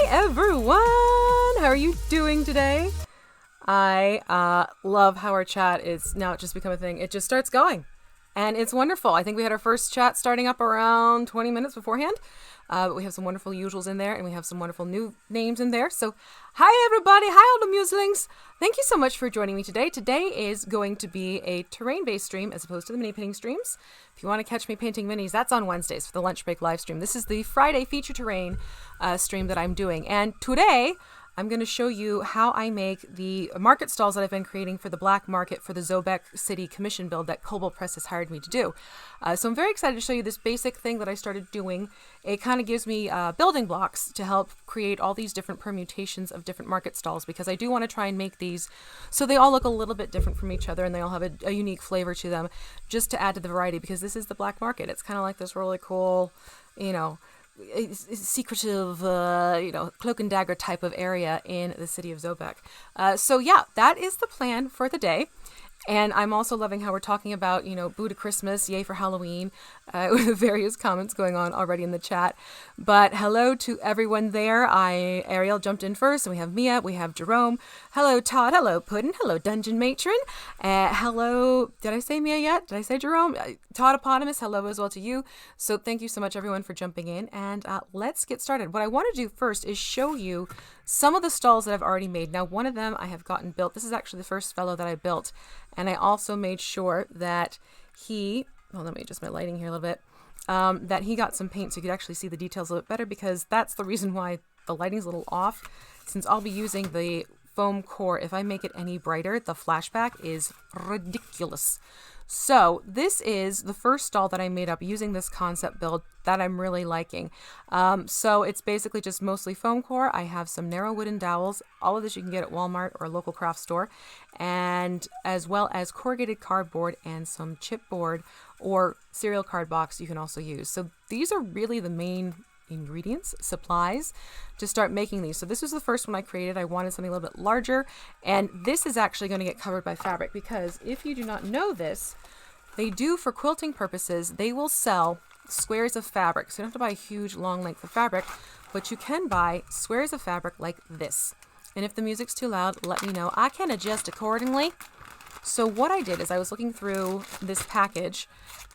everyone! How are you doing today? I love how our chat is now just become a thing. It just starts going. And it's wonderful. I think we had our first chat starting up around 20 minutes beforehand. But we have some wonderful usuals in there, and we have some wonderful new names in there. So, hi everybody! Hi all the muselings! Thank you so much for joining me today. Today is going to be a terrain-based stream as opposed to the mini-painting streams. If you want to catch me painting minis, that's on Wednesdays for the lunch break live stream. This is the Friday feature terrain stream that I'm doing. And today, I'm going to show you how I make the market stalls that I've been creating for the black market for the Zobeck City commission build that Kobold Press has hired me to do. So I'm very excited to show you this basic thing that I started doing. It kind of gives me building blocks to help create all these different permutations of different market stalls, because I do want to try and make these so they all look a little bit different from each other and they all have a unique flavor to them, just to add to the variety, because this is the black market. It's kind of like this really cool, secretive, cloak and dagger type of area in the city of Zobeck. So yeah, that is the plan for the day. And I'm also loving how we're talking about, boo to Christmas, yay for Halloween, with various comments going on already in the chat. But hello to everyone there. Ariel jumped in first, and we have Mia, we have Jerome. Hello, Todd. Hello, Puddin. Hello, Dungeon Matron. Hello, did I say Mia yet? Did I say Jerome? Todd Eponymous, hello as well to you. So thank you so much, everyone, for jumping in. And let's get started. What I want to do first is show you some of the stalls that I've already made. Now, one of them I have gotten built. This is actually the first fellow that I built. And I also made sure that let me adjust my lighting here a little bit, that he got some paint so you could actually see the details a little bit better, because that's the reason why the lighting's a little off. Since I'll be using the foam core, if I make it any brighter, the flashback is ridiculous. So this is the first stall that I made up using this concept build that I'm really liking. So it's basically just mostly foam core. I have some narrow wooden dowels. All of this you can get at Walmart or a local craft store, and as well as corrugated cardboard and some chipboard or cereal card box you can also use. So these are really the main ingredients, supplies to start making these. So this was the first one I created. I wanted something a little bit larger, and this is actually going to get covered by fabric, because if you do not know this, they do, for quilting purposes, they will sell squares of fabric. So you don't have to buy a huge long length of fabric, but you can buy squares of fabric like this. And if the music's too loud, let me know. I can adjust accordingly. So what I did is I was looking through this package,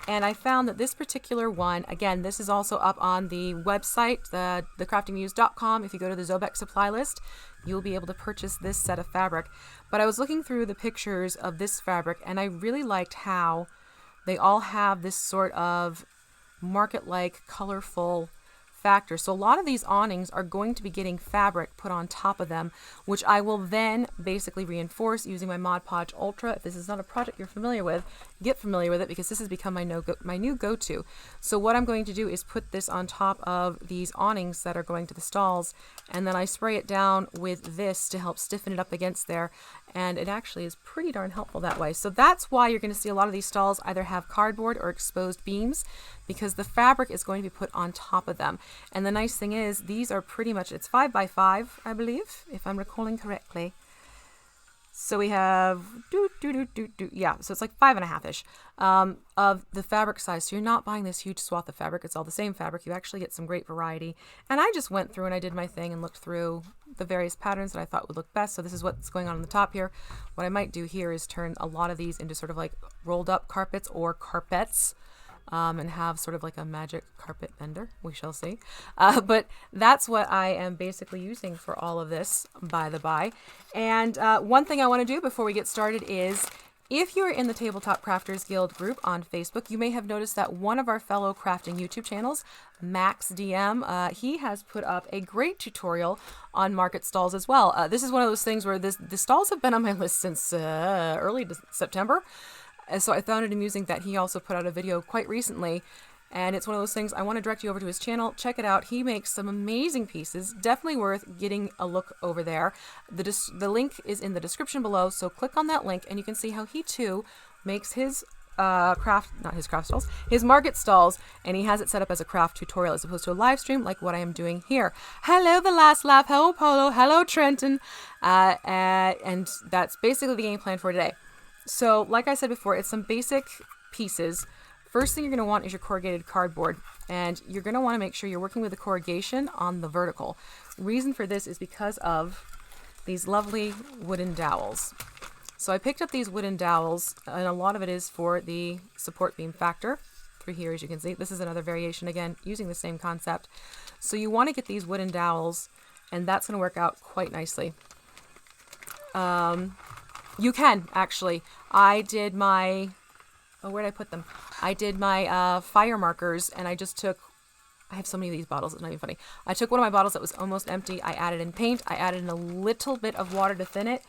and I found that this particular one, again, this is also up on the website, thecraftingmuse.com. If you go to the Zobeck supply list, you'll be able to purchase this set of fabric. But I was looking through the pictures of this fabric, and I really liked how they all have this sort of market-like, colorful factor. So a lot of these awnings are going to be getting fabric put on top of them, which I will then basically reinforce using my Mod Podge Ultra. If this is not a project you're familiar with, get familiar with it, because this has become my new go-to. So what I'm going to do is put this on top of these awnings that are going to the stalls, and then I spray it down with this to help stiffen it up against there, and it actually is pretty darn helpful that way. So that's why you're going to see a lot of these stalls either have cardboard or exposed beams, because the fabric is going to be put on top of them. And the nice thing is, these are pretty much, it's 5 by 5, I believe, if I'm recalling correctly. So we have, yeah, so it's like 5.5-ish of the fabric size. So you're not buying this huge swath of fabric. It's all the same fabric. You actually get some great variety. And I just went through and I did my thing and looked through the various patterns that I thought would look best. So this is what's going on the top here. What I might do here is turn a lot of these into sort of like rolled up carpets or carpets. And have sort of like a magic carpet bender. We shall see. But that's what I am basically using for all of this, by the by. And one thing I want to do before we get started is, if you're in the Tabletop Crafters Guild group on Facebook, you may have noticed that one of our fellow crafting YouTube channels, Max DM, he has put up a great tutorial on market stalls as well. This is one of those things where the stalls have been on my list since early September. So I found it amusing that he also put out a video quite recently, and it's one of those things. I want to direct you over to his channel. Check it out. He makes some amazing pieces. Definitely worth getting a look over there. The link is in the description below, so click on that link and you can see how he too makes his his market stalls, and he has it set up as a craft tutorial as opposed to a live stream like what I am doing here. Hello, The Last Laugh. Hello, Polo. Hello, Trenton. And that's basically the game plan for today. So, like I said before, it's some basic pieces First thing you're going to want is your corrugated cardboard, and you're going to want to make sure you're working with the corrugation on the vertical. Reason for this is because of these lovely wooden dowels. So I picked up these wooden dowels, and a lot of it is for the support beam factor through here, as you can see. This is another variation, again, using the same concept. So you want to get these wooden dowels, and that's going to work out quite nicely. You can, actually. I did my... Oh, where did I put them? I did my fire markers, and I just took... I have so many of these bottles, it's not even funny. I took one of my bottles that was almost empty. I added in paint. I added in a little bit of water to thin it,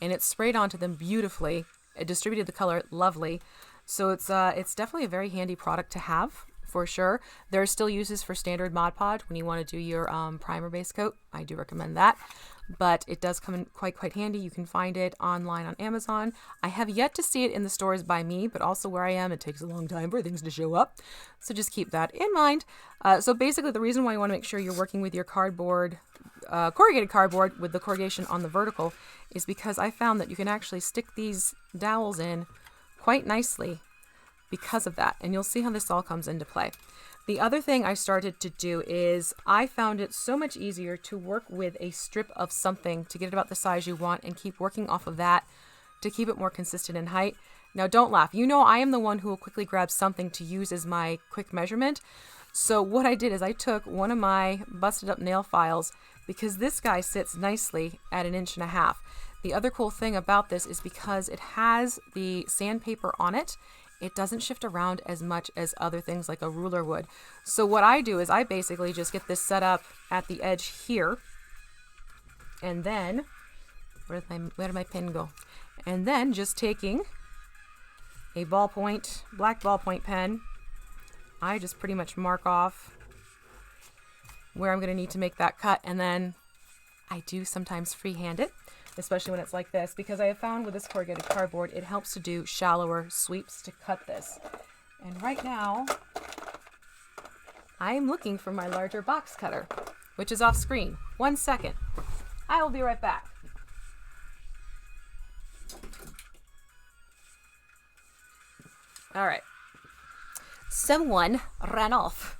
and it sprayed onto them beautifully. It distributed the color lovely. So it's definitely a very handy product to have, for sure. There are still uses for standard Mod Podge when you want to do your primer base coat. I do recommend that. But it does come in quite handy. You can find it online on Amazon. I have yet to see it in the stores by me, but also where I am, it takes a long time for things to show up. So just keep that in mind. So basically the reason why you want to make sure you're working with your cardboard, corrugated cardboard with the corrugation on the vertical is because I found that you can actually stick these dowels in quite nicely because of that. And you'll see how this all comes into play. The other thing I started to do is I found it so much easier to work with a strip of something to get it about the size you want and keep working off of that to keep it more consistent in height. Now don't laugh. You know I am the one who will quickly grab something to use as my quick measurement. So what I did is I took one of my busted up nail files because this guy sits nicely at 1.5 inches. The other cool thing about this is because it has the sandpaper on it, it doesn't shift around as much as other things like a ruler would. So what I do is I basically just get this set up at the edge here. And then, where did my pen go? And then just taking a ballpoint, black ballpoint pen, I just pretty much mark off where I'm going to need to make that cut. And then I do sometimes freehand it, especially when it's like this, because I have found with this corrugated cardboard, it helps to do shallower sweeps to cut this. And right now, I am looking for my larger box cutter, which is off screen. 1 second. I will be right back. All right. Someone ran off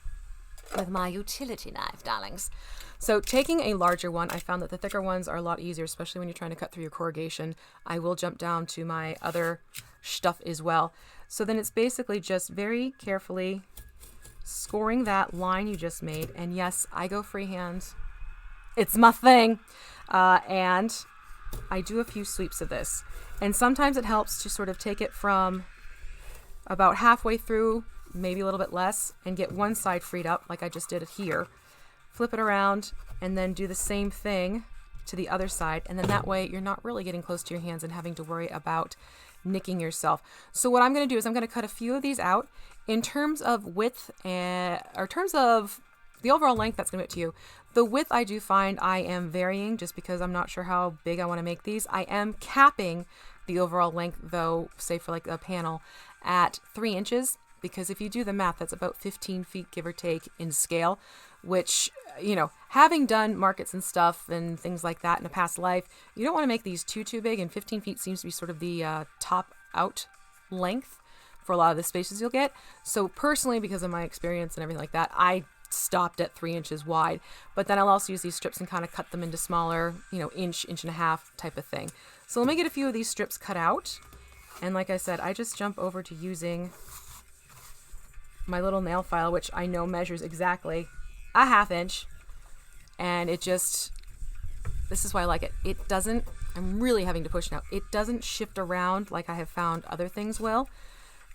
with my utility knife, darlings. So taking a larger one, I found that the thicker ones are a lot easier, especially when you're trying to cut through your corrugation. I will jump down to my other stuff as well. So then it's basically just very carefully scoring that line you just made. And yes, I go freehand. It's my thing. And I do a few sweeps of this. And sometimes it helps to sort of take it from about halfway through, maybe a little bit less, and get one side freed up like I just did it here. Flip it around and then do the same thing to the other side, and then that way you're not really getting close to your hands and having to worry about nicking yourself. So what I'm going to do is I'm going to cut a few of these out. In terms of width or terms of the overall length, that's going to be up to you. The width I do find I am varying just because I'm not sure how big I want to make these. I am capping the overall length though, say for like a panel, at 3 inches, because if you do the math, that's about 15 feet give or take in scale, which, you know, having done markets and stuff and things like that in a past life, you don't want to make these too big, and 15 feet seems to be sort of the top out length for a lot of the spaces you'll get. So personally, because of my experience and everything like that, I stopped at 3 inches wide, but then I'll also use these strips and kind of cut them into smaller, you know, inch and a half type of thing. So let me get a few of these strips cut out. And like I said, I just jump over to using my little nail file, which I know measures exactly a 1/2 inch. And it just, this is why I like it. It doesn't, I'm really having to push now. It doesn't shift around like I have found other things will.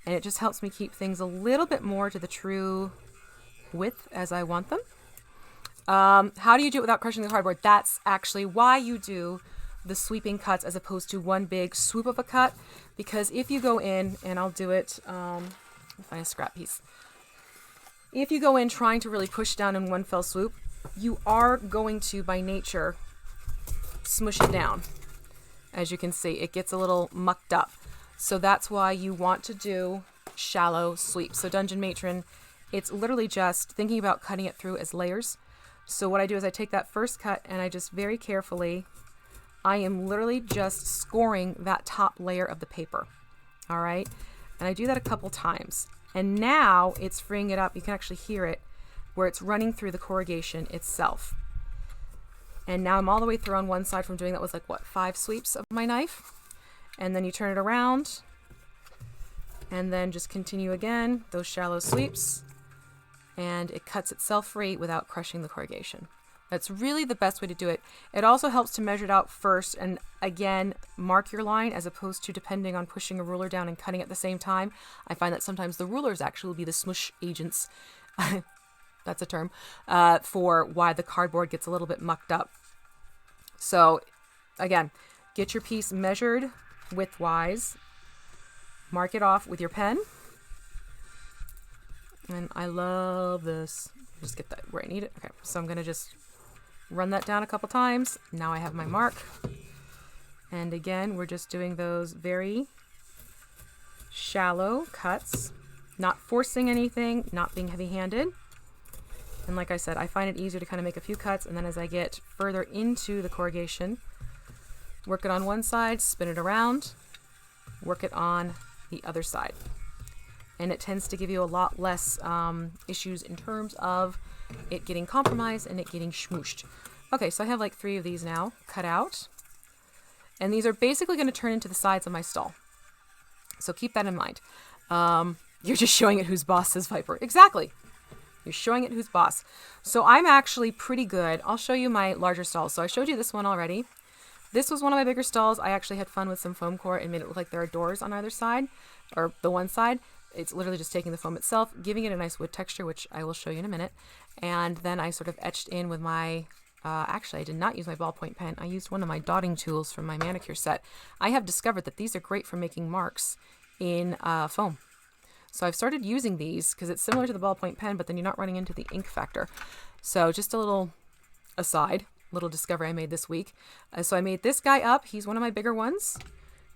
And it just helps me keep things a little bit more to the true width as I want them. How do you do it without crushing the cardboard? That's actually why you do the sweeping cuts as opposed to one big swoop of a cut. Because if you go in, and I'll do it, I'll find a scrap piece. If you go in trying to really push down in one fell swoop, you are going to, by nature, smush it down. As you can see, it gets a little mucked up. So that's why you want to do shallow sweeps. So Dungeon Matron, it's literally just thinking about cutting it through as layers. So what I do is I take that first cut and I just very carefully, I am literally just scoring that top layer of the paper. All right. And I do that a couple times. And now it's freeing it up. You can actually hear it where it's running through the corrugation itself. And now I'm all the way through on one side from doing that was like, what, 5 sweeps of my knife. And then you turn it around and then just continue again, those shallow sweeps, and it cuts itself free without crushing the corrugation. That's really the best way to do it. It also helps to measure it out first and again, mark your line as opposed to depending on pushing a ruler down and cutting at the same time. I find that sometimes the rulers actually will be the smush agents. That's a term, for why the cardboard gets a little bit mucked up. So again, get your piece measured widthwise, mark it off with your pen. And I love this. Just get that where I need it. Okay, so I'm going to just run that down a couple times. Now I have my mark. And again, we're just doing those very shallow cuts, not forcing anything, not being heavy-handed. And like I said, I find it easier to kind of make a few cuts, and then as I get further into the corrugation, work it on one side, spin it around, work it on the other side. And it tends to give you a lot less issues in terms of it getting compromised and it getting schmooshed. Okay, so I have like 3 of these now cut out. And these are basically going to turn into the sides of my stall. So keep that in mind. You're just showing it who's boss, says Viper. Exactly. You're showing it who's boss. So I'm actually pretty good. I'll show you my larger stalls. So I showed you this one already. This was one of my bigger stalls. I actually had fun with some foam core and made it look like there are doors on either side, or the one side. It's literally just taking the foam itself, giving it a nice wood texture, which I will show you in a minute. And then I sort of etched in with my, actually I did not use my ballpoint pen. I used one of my dotting tools from my manicure set. I have discovered that these are great for making marks in foam. So I've started using these because it's similar to the ballpoint pen, but then you're not running into the ink factor. So just a little aside, little discovery I made this week. So I made this guy up. He's one of my bigger ones.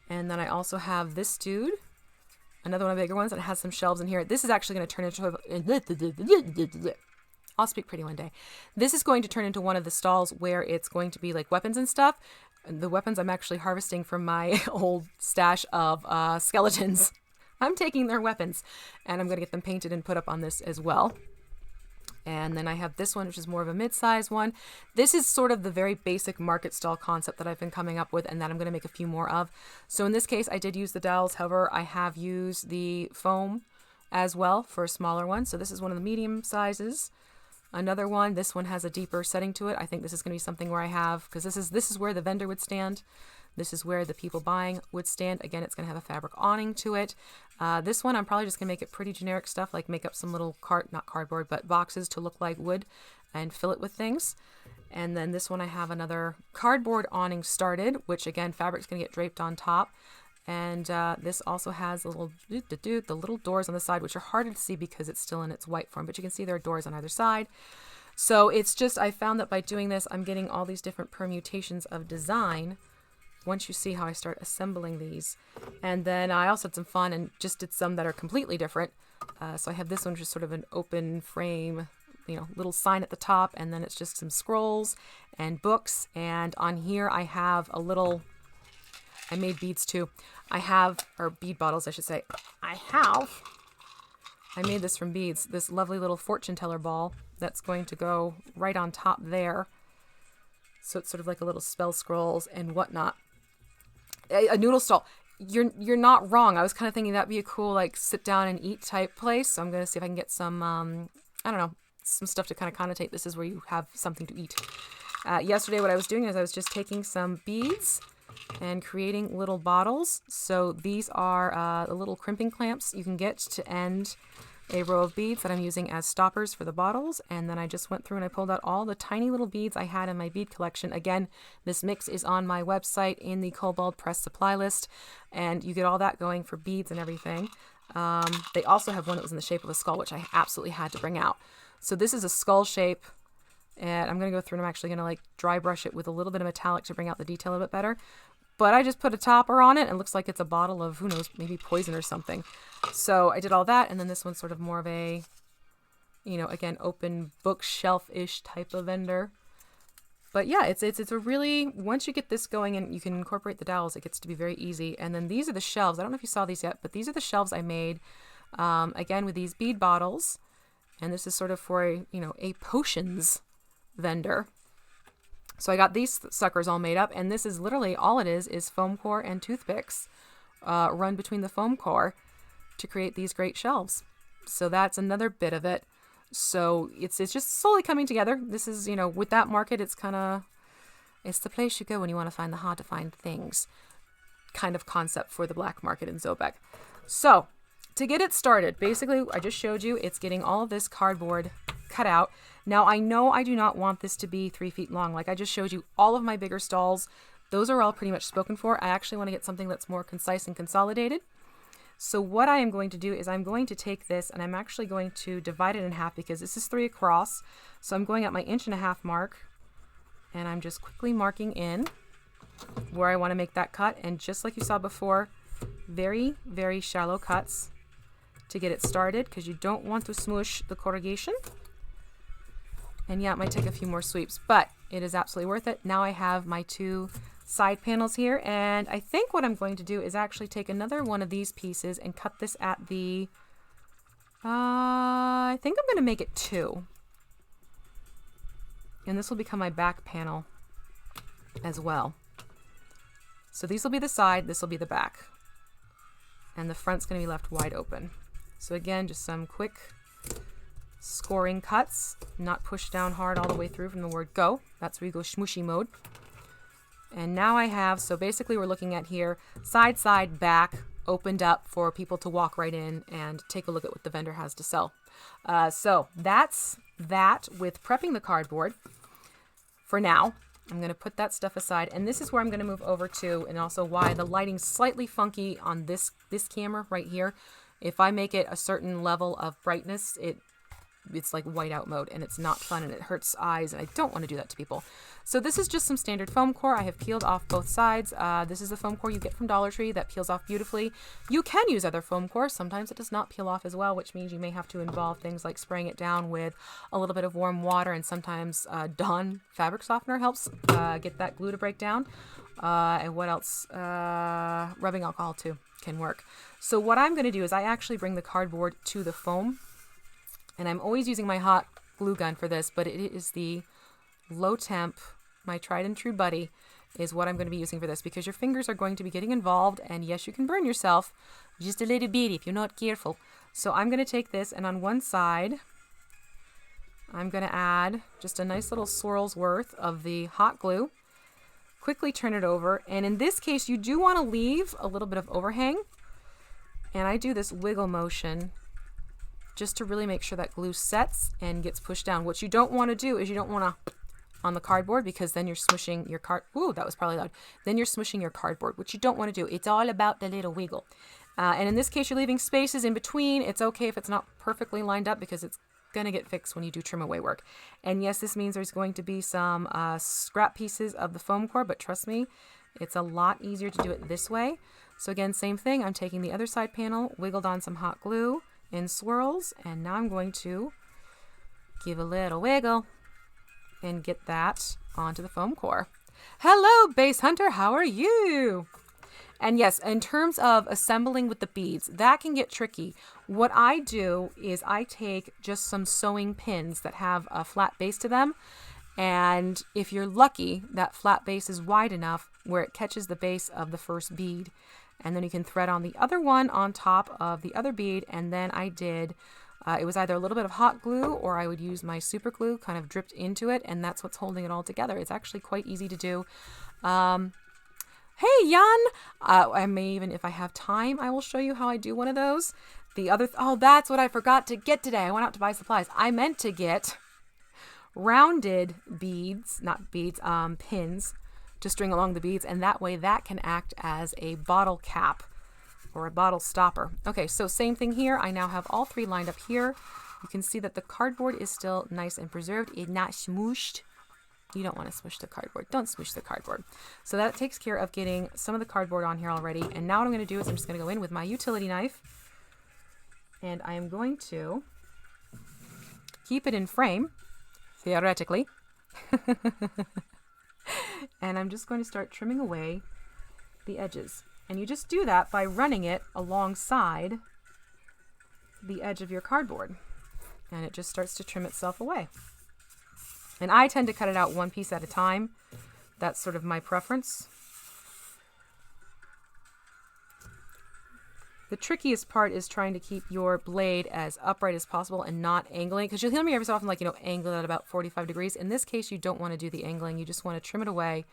And then I also have this dude, another one of the bigger ones that has some shelves in here. This is actually going to turn into... I'll speak pretty one day. This is going to turn into one of the stalls where it's going to be like weapons and stuff. And the weapons I'm actually harvesting from my old stash of skeletons. I'm taking their weapons and I'm going to get them painted and put up on this as well. And then I have this one, which is more of a mid-size one. This is sort of the very basic market stall concept that I've been coming up with and that I'm going to make a few more of. So in this case, I did use the dowels. However, I have used the foam as well for a smaller one. So this is one of the medium sizes. Another one, this one has a deeper setting to it. I think this is going to be something where I have, because this is where the vendor would stand. This is where the people buying would stand. Again, it's going to have a fabric awning to it. This one, I'm probably just going to make it pretty generic stuff, like make up some little not cardboard, but boxes to look like wood and fill it with things. And then this one, I have another cardboard awning started, which again, fabric's going to get draped on top. And this also has the little doors on the side, which are harder to see because it's still in its white form, but you can see there are doors on either side. So it's just, I found that by doing this, I'm getting all these different permutations of design once you see how I start assembling these. And then I also had some fun and just did some that are completely different. So I have this one, which is sort of an open frame, little sign at the top, and then it's just some scrolls and books. And on here I have a little, I made beads too. Or bead bottles, I should say. I made this from beads, this lovely little fortune teller ball that's going to go right on top there. So it's sort of like a little spell scrolls and whatnot. A noodle stall. You're not wrong. I was kind of thinking that'd be a cool like sit down and eat type place. So I'm going to see if I can get some, I don't know, some stuff to kind of connotate this is where you have something to eat. Yesterday what I was doing is I was just taking some beads and creating little bottles. So these are the little crimping clamps you can get to end a row of beads that I'm using as stoppers for the bottles. And then I just went through and I pulled out all the tiny little beads I had in my bead collection. Again, this mix is on my website in the Kobold press supply list, and you get all that going for beads and everything. They also have one that was in the shape of a skull, which I absolutely had to bring out. So this is a skull shape, and I'm going to go through and I'm actually going to like dry brush it with a little bit of metallic to bring out the detail a bit better. But I just put a topper on it and it looks like it's a bottle of, who knows, maybe poison or something. So I did all that, and then this one's sort of more of a, again, open bookshelf-ish type of vendor. But yeah, it's a really, once you get this going and you can incorporate the dowels, it gets to be very easy. And then these are the shelves. I don't know if you saw these yet, but these are the shelves I made again with these bead bottles. And this is sort of for a potions vendor. So I got these suckers all made up, and this is literally all it is foam core and toothpicks run between the foam core to create these great shelves. So that's another bit of it. So it's just slowly coming together. This is, with that market, it's the place you go when you want to find the hard to find things kind of concept for the black market in Zobeck. So to get it started, basically, I just showed you, it's getting all of this cardboard cut out. Now, I know I do not want this to be 3 feet long. Like I just showed you all of my bigger stalls. Those are all pretty much spoken for. I actually want to get something that's more concise and consolidated. So what I am going to do is I'm going to take this and I'm actually going to divide it in half because this is 3 across. So I'm going at my 1.5 inch mark and I'm just quickly marking in where I want to make that cut. And just like you saw before, very, very shallow cuts to get it started because you don't want to smoosh the corrugation. And yeah, it might take a few more sweeps, but it is absolutely worth it. Now I have my 2 side panels here, and I think what I'm going to do is actually take another one of these pieces and cut this at the, I think I'm going to make it 2. And this will become my back panel as well. So these will be the side, this will be the back. And the front's going to be left wide open. So again, just some quick scoring cuts, not push down hard all the way through from the word go. That's where you go smooshy mode. And now I have, so basically we're looking at here, side, back, opened up for people to walk right in and take a look at what the vendor has to sell. So that's that with prepping the cardboard. For now, I'm going to put that stuff aside, and this is where I'm going to move over to, and also why the lighting's slightly funky on this camera right here. If I make it a certain level of brightness, it's like whiteout mode, and it's not fun, and it hurts eyes, and I don't want to do that to people. So this is just some standard foam core. I have peeled off both sides. This is the foam core you get from Dollar Tree that peels off beautifully. You can use other foam core. Sometimes it does not peel off as well, which means you may have to involve things like spraying it down with a little bit of warm water, and sometimes Dawn fabric softener helps get that glue to break down. And what else? Rubbing alcohol too can work. So what I'm going to do is I actually bring the cardboard to the foam. And I'm always using my hot glue gun for this, but it is the low temp, my tried and true buddy, is what I'm going to be using for this because your fingers are going to be getting involved, and yes, you can burn yourself just a little bit if you're not careful. So I'm going to take this, and on one side, I'm going to add just a nice little swirl's worth of the hot glue, quickly turn it over, and in this case, you do want to leave a little bit of overhang, and I do this wiggle motion just to really make sure that glue sets and gets pushed down. What you don't want to do is you don't want to on the cardboard because then you're smushing your ooh, that was probably loud. Then you're smushing your cardboard, which you don't want to do. It's all about the little wiggle. And in this case, you're leaving spaces in between. It's okay if it's not perfectly lined up because it's going to get fixed when you do trim away work. And yes, this means there's going to be some scrap pieces of the foam core, but trust me, it's a lot easier to do it this way. So again, same thing. I'm taking the other side panel, wiggled on some hot glue in swirls, and now I'm going to give a little wiggle and get that onto the foam core. Hello, Base Hunter, how are you? And yes, in terms of assembling with the beads, that can get tricky. What I do is I take just some sewing pins that have a flat base to them, and if you're lucky, that flat base is wide enough where it catches the base of the first bead. And then you can thread on the other one on top of the other bead. And then I did, it was either a little bit of hot glue or I would use my super glue kind of dripped into it. And that's what's holding it all together. It's actually quite easy to do. Hey, Jan, I may even, if I have time, I will show you how I do one of those. The other, oh, that's what I forgot to get today. I went out to buy supplies. I meant to get rounded beads, not beads, pins, to string along the beads, and that way that can act as a bottle cap or a bottle stopper. Okay, so same thing here. I now have all 3 lined up here. You can see that the cardboard is still nice and preserved. It's not smooshed. You don't want to smush the cardboard. Don't smush the cardboard. So that takes care of getting some of the cardboard on here already. And now what I'm going to do is I'm just going to go in with my utility knife, and I am going to keep it in frame, theoretically. And I'm just going to start trimming away the edges. And you just do that by running it alongside the edge of your cardboard, and it just starts to trim itself away. And I tend to cut it out one piece at a time. That's sort of my preference. The trickiest part is trying to keep your blade as upright as possible and not angling, because you'll hear me every so often like, angle it at about 45 degrees. In this case, you don't want to do the angling. You just want to trim it away.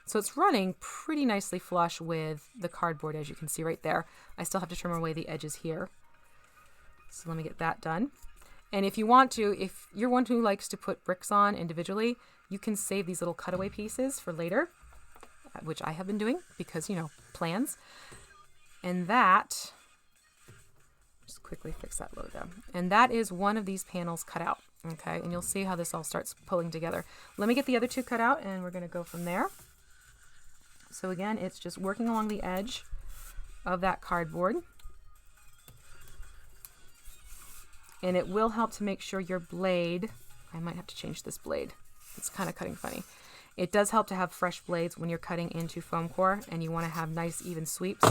So it's running pretty nicely flush with the cardboard, as you can see right there. I still have to trim away the edges here. So let me get that done. And if you want to, if you're one who likes to put bricks on individually, you can save these little cutaway pieces for later, which I have been doing because, plans. And that, just quickly fix that logo. And that is one of these panels cut out. Okay, and you'll see how this all starts pulling together. Let me get the other two cut out and we're going to go from there. So again, it's just working along the edge of that cardboard. And it will help to make sure your blade, I might have to change this blade. It's kind of cutting funny. It does help to have fresh blades when you're cutting into foam core, and you want to have nice even sweeps.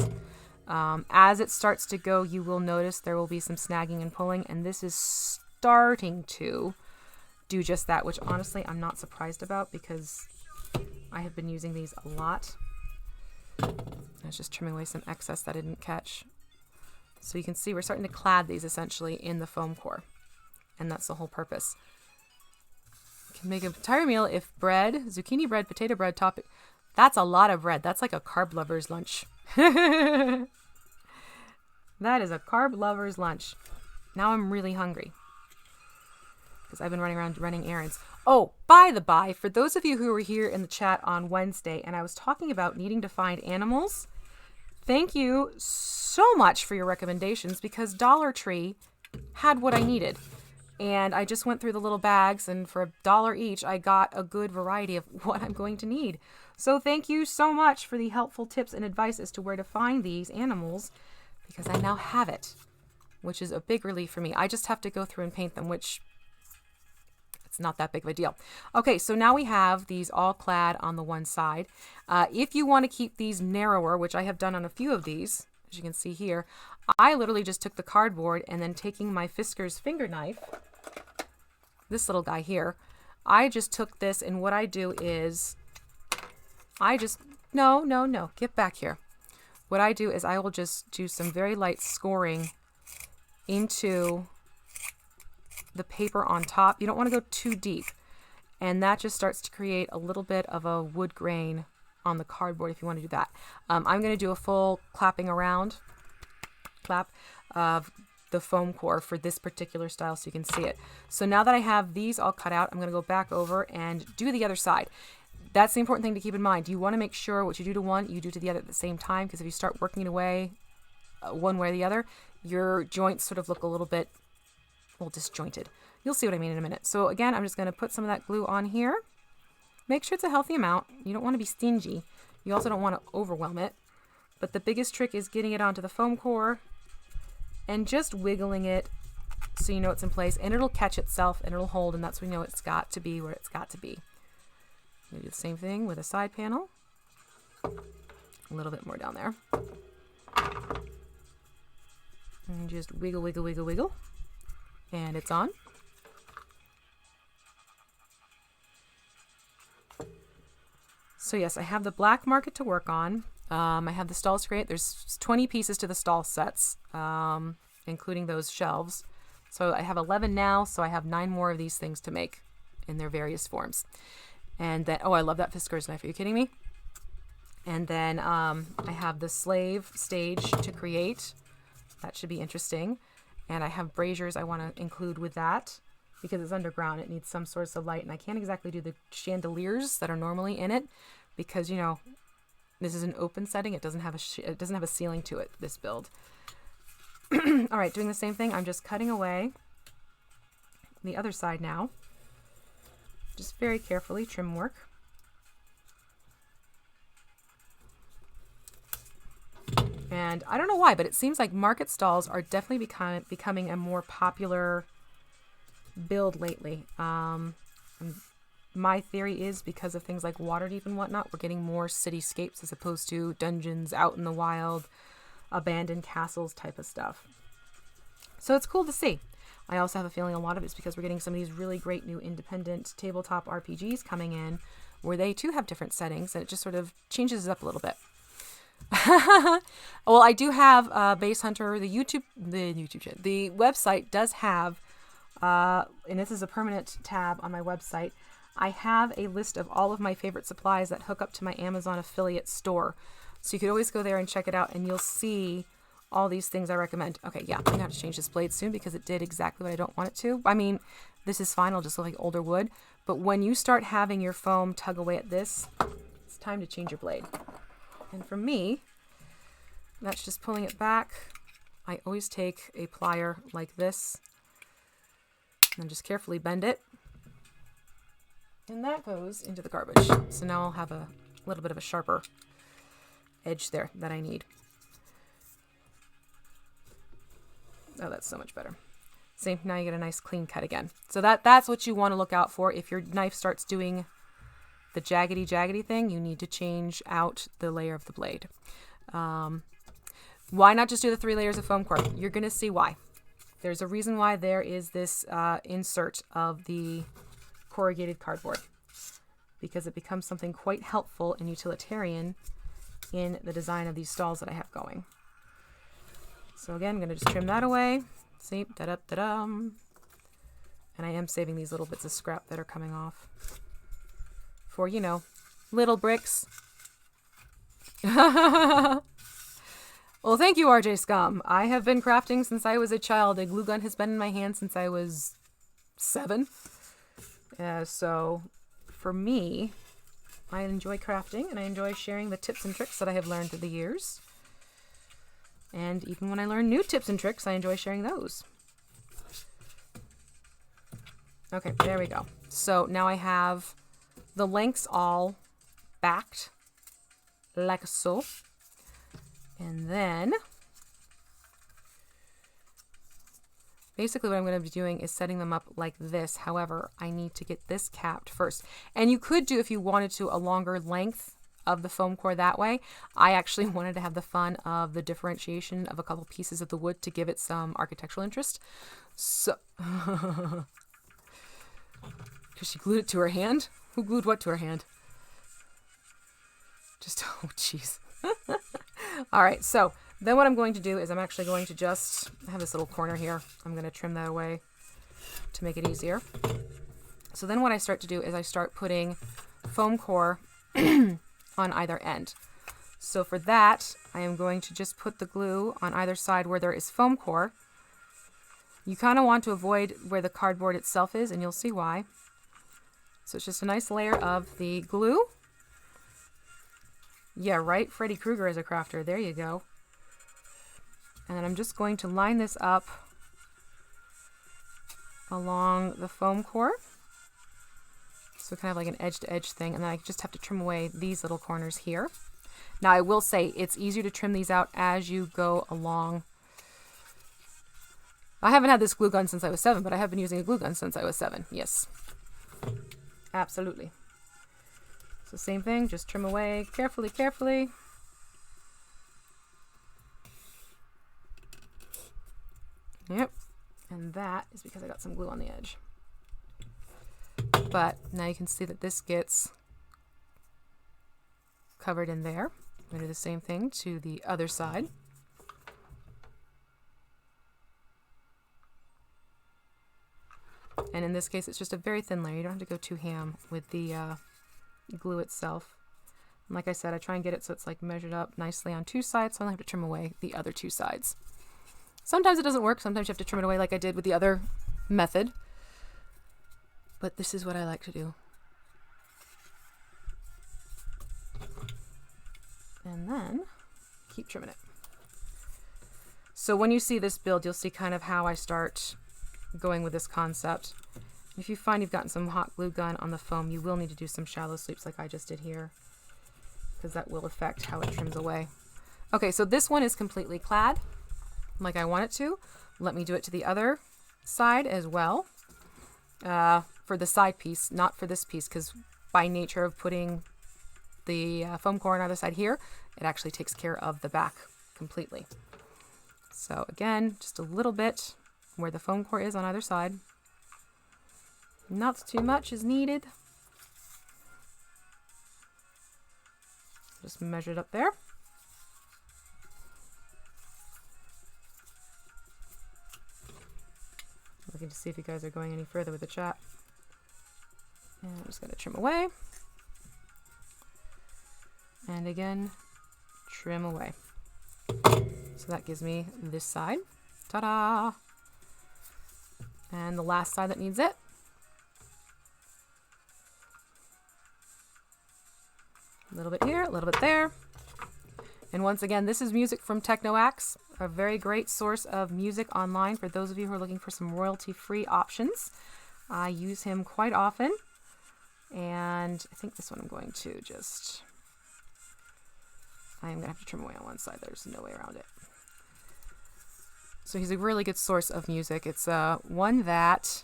As it starts to go, you will notice there will be some snagging and pulling, and this is starting to do just that, which honestly I'm not surprised about because I have been using these a lot. I was just trimming away some excess that I didn't catch. So you can see we're starting to clad these essentially in the foam core, and that's the whole purpose. You can make an entire meal if bread, zucchini bread, potato bread, topping. That's a lot of bread. That's like a carb lover's lunch. That is a carb lover's lunch. Now I'm really hungry because I've been running around running errands. Oh, by the by, for those of you who were here in the chat on Wednesday and I was talking about needing to find animals, thank you so much for your recommendations because Dollar Tree had what I needed. And I just went through the little bags, and for $1 each, I got a good variety of what I'm going to need. So thank you so much for the helpful tips and advice as to where to find these animals, because I now have it, which is a big relief for me. I just have to go through and paint them, which it's not that big of a deal. Okay, so now we have these all clad on the one side. If you want to keep these narrower, which I have done on a few of these, as you can see here, I literally just took the cardboard and then taking my Fisker's finger knife, this little guy here, I just took this, and what I do is I just, no, get back here. What I do is I will just do some very light scoring into the paper on top. You don't want to go too deep, and that just starts to create a little bit of a wood grain on the cardboard if you want to do that. I'm going to do a full clap of the foam core for this particular style so you can see it. So now that I have these all cut out, I'm going to go back over and do the other side. That's the important thing to keep in mind. You want to make sure what you do to one, you do to the other at the same time, because if you start working it away one way or the other, your joints sort of look a little bit, well, disjointed. You'll see what I mean in a minute. So again, I'm just going to put some of that glue on here. Make sure it's a healthy amount. You don't want to be stingy. You also don't want to overwhelm it. But the biggest trick is getting it onto the foam core and just wiggling it so you know it's in place, and it'll catch itself and it'll hold, and that's when you know it's got to be where it's got to be. I'm gonna do the same thing with a side panel. A little bit more down there. And just wiggle, wiggle, wiggle, wiggle. And it's on. So yes, I have the black market to work on. I have the stalls to create. There's 20 pieces to the stall sets, including those shelves. So I have 11 now, so I have 9 more of these things to make in their various forms. And then, oh, I love that Fisker's knife. Are you kidding me? And then I have the slave stage to create. That should be interesting. And I have braziers I want to include with that because it's underground. It needs some source of light, and I can't exactly do the chandeliers that are normally in it because, you know, this is an open setting. It doesn't have a ceiling to it, this build. All right, doing the same thing. I'm just cutting away the other side now. Just very carefully, trim work. And I don't know why, but it seems like market stalls are definitely becoming a more popular build lately. My theory is because of things like Waterdeep and whatnot, we're getting more cityscapes as opposed to dungeons out in the wild, abandoned castles type of stuff. So it's cool to see. I also have a feeling a lot of it's because we're getting some of these really great new independent tabletop RPGs coming in where they too have different settings and it just sort of changes it up a little bit. Well, I do have Base Hunter, the website does have, and this is a permanent tab on my website, I have a list of all of my favorite supplies that hook up to my Amazon affiliate store. So you could always go there and check it out and you'll see all these things I recommend. Okay, yeah, I'm going to have to change this blade soon because it did exactly what I don't want it to. I mean, this is fine. It'll just look like older wood. But when you start having your foam tug away at this, it's time to change your blade. And for me, that's just pulling it back. I always take a plier like this and just carefully bend it. And that goes into the garbage. So now I'll have a little bit of a sharper edge there that I need. Oh, that's so much better. See, now you get a nice clean cut again. So that's what you want to look out for. If your knife starts doing the jaggedy thing, you need to change out the layer of the blade. Why not just do the 3 layers of foam core? You're going to see why. There's a reason why there is this insert of the corrugated cardboard, because it becomes something quite helpful and utilitarian in the design of these stalls that I have going. So again, I'm going to just trim that away. See, da-da-da-dum. And I am saving these little bits of scrap that are coming off for, you know, little bricks. Well, thank you, RJ Scum. I have been crafting since I was a child. A glue gun has been in my hand since I was 7. So for me, I enjoy crafting and I enjoy sharing the tips and tricks that I have learned through the years. And even when I learn new tips and tricks, I enjoy sharing those. Okay, there we go. So now I have the lengths all backed like so. And then basically what I'm going to be doing is setting them up like this. However, I need to get this capped first. And you could do, if you wanted to, a longer length of the foam core that way. I actually wanted to have the fun of the differentiation of a couple pieces of the wood to give it some architectural interest. So, because she glued it to her hand? Who glued what to her hand? Just, oh jeez. All right, so then what I'm going to do is I'm actually going to just, I have this little corner here. I'm going to trim that away to make it easier. So then what I start to do is I start putting foam core on either end. So for that, I am going to just put the glue on either side where there is foam core. You kind of want to avoid where the cardboard itself is, and you'll see why. So it's just a nice layer of the glue. Yeah, right? Freddy Krueger is a crafter. There you go. And then I'm just going to line this up along the foam core. So kind of like an edge-to-edge thing. And then I just have to trim away these little corners here. Now, I will say it's easier to trim these out as you go along. I haven't had this glue gun since I was 7, but I have been using a glue gun since I was 7. Yes. Absolutely. So same thing, just trim away carefully, carefully. Yep. And that is because I got some glue on the edge. But now you can see that this gets covered in there. I'm going to do the same thing to the other side. And in this case, it's just a very thin layer. You don't have to go too ham with the glue itself. And like I said, I try and get it so it's like measured up nicely on 2 sides, so I don't have to trim away the other 2 sides. Sometimes it doesn't work. Sometimes you have to trim it away like I did with the other method. But this is what I like to do. And then keep trimming it. So when you see this build, you'll see kind of how I start going with this concept. If you find you've gotten some hot glue gun on the foam, you will need to do some shallow sweeps like I just did here, because that will affect how it trims away. Okay, so this one is completely clad like I want it to. Let me do it to the other side as well. For the side piece, not for this piece, because by nature of putting the foam core on the other side here, it actually takes care of the back completely. So again, just a little bit where the foam core is on either side. Not too much is needed. Just measure it up there. Looking to see if you guys are going any further with the chat. And I'm just going to trim away. And again, trim away. So that gives me this side. Ta-da! And the last side that needs it. A little bit here, a little bit there. And once again, this is music from TeknoAxe, a very great source of music online for those of you who are looking for some royalty-free options. I use him quite often. And I think this one I'm going to just... I'm going to have to trim away on one side. There's no way around it. So he's a really good source of music. It's one that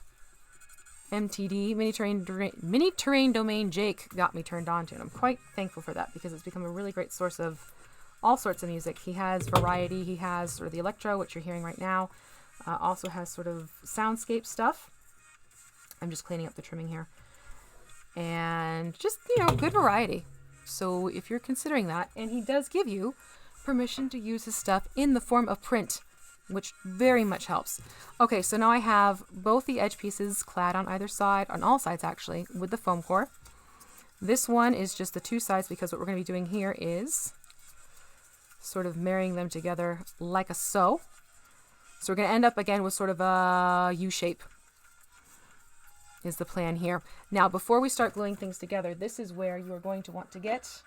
MTD, Mini Terrain Domain Jake, got me turned on to. And I'm quite thankful for that because it's become a really great source of all sorts of music. He has variety. He has sort of the electro, which you're hearing right now. Also has sort of soundscape stuff. I'm just cleaning up the trimming here. And just, you know, good variety. So if you're considering that, and he does give you permission to use his stuff in the form of print, which very much helps. Okay, so now I have both the edge pieces clad on either side, on all sides actually, with the foam core. This one is just the two sides because what we're going to be doing here is sort of marrying them together like a so. So we're going to end up again with sort of a U shape is the plan here. Now, before we start gluing things together, this is where you are going to want to get...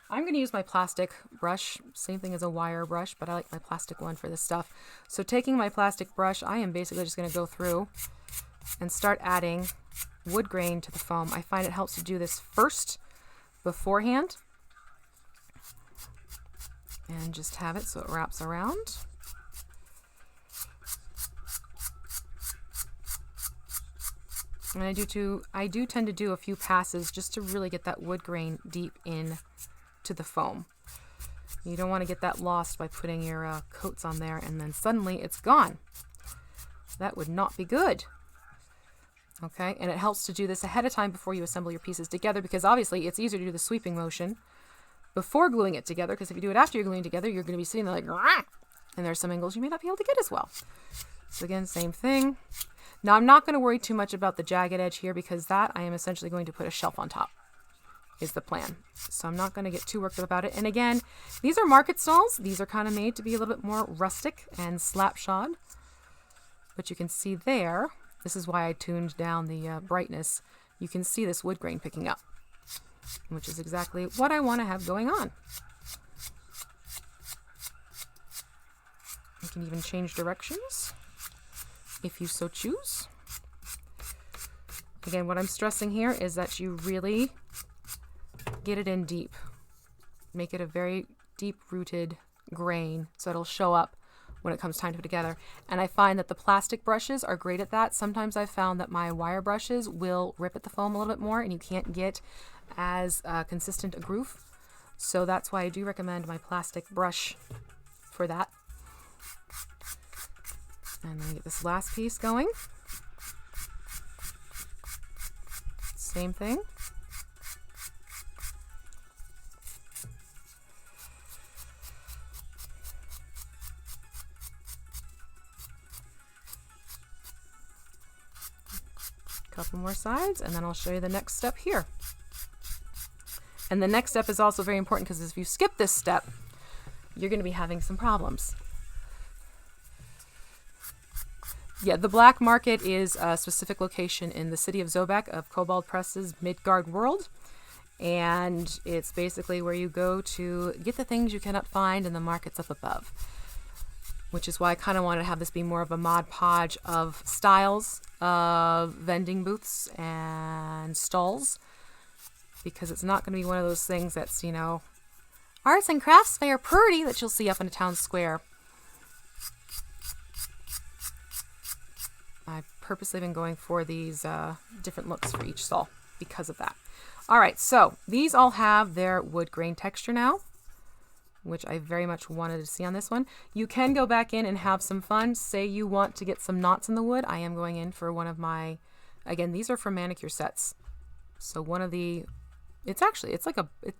I'm going to use my plastic brush, same thing as a wire brush, but I like my plastic one for this stuff. So taking my plastic brush, I am basically just going to go through and start adding wood grain to the foam. I find it helps to do this first beforehand and just have it so it wraps around. And I do tend to do a few passes just to really get that wood grain deep in to the foam. You don't want to get that lost by putting your coats on there and then suddenly it's gone. That would not be good. Okay, and it helps to do this ahead of time before you assemble your pieces together because obviously it's easier to do the sweeping motion before gluing it together because if you do it after you're gluing together, you're going to be sitting there like, "Rah!" And there's some angles you may not be able to get as well. So again, same thing. Now I'm not going to worry too much about the jagged edge here because that I am essentially going to put a shelf on top is the plan. So I'm not going to get too worked up about it. And again, these are market stalls. These are kind of made to be a little bit more rustic and slapshod. But you can see there, this is why I tuned down the brightness. You can see this wood grain picking up, which is exactly what I want to have going on. You can even change directions if you so choose. Again, what I'm stressing here is that you really get it in deep. Make it a very deep-rooted grain so it'll show up when it comes time to put together. And I find that the plastic brushes are great at that. Sometimes I've found that my wire brushes will rip at the foam a little bit more and you can't get as consistent a groove. So that's why I do recommend my plastic brush for that. And then get this last piece going. Same thing. Couple more sides, and then I'll show you the next step here. And the next step is also very important because if you skip this step, you're going to be having some problems. Yeah, the black market is a specific location in the city of Zobeck of Kobold Press's Midgard world. And it's basically where you go to get the things you cannot find in the markets up above. Which is why I kind of wanted to have this be more of a Mod Podge of styles of vending booths and stalls. Because it's not going to be one of those things that's, you know, arts and crafts fair purdy that you'll see up in a town square. I've purposely been going for these different looks for each stall because of that. All right, so these all have their wood grain texture now. which I very much wanted to see on this one. You can go back in and have some fun. Say you want to get some knots in the wood. I am going in for one of my, again, these are from manicure sets. So one of the, it's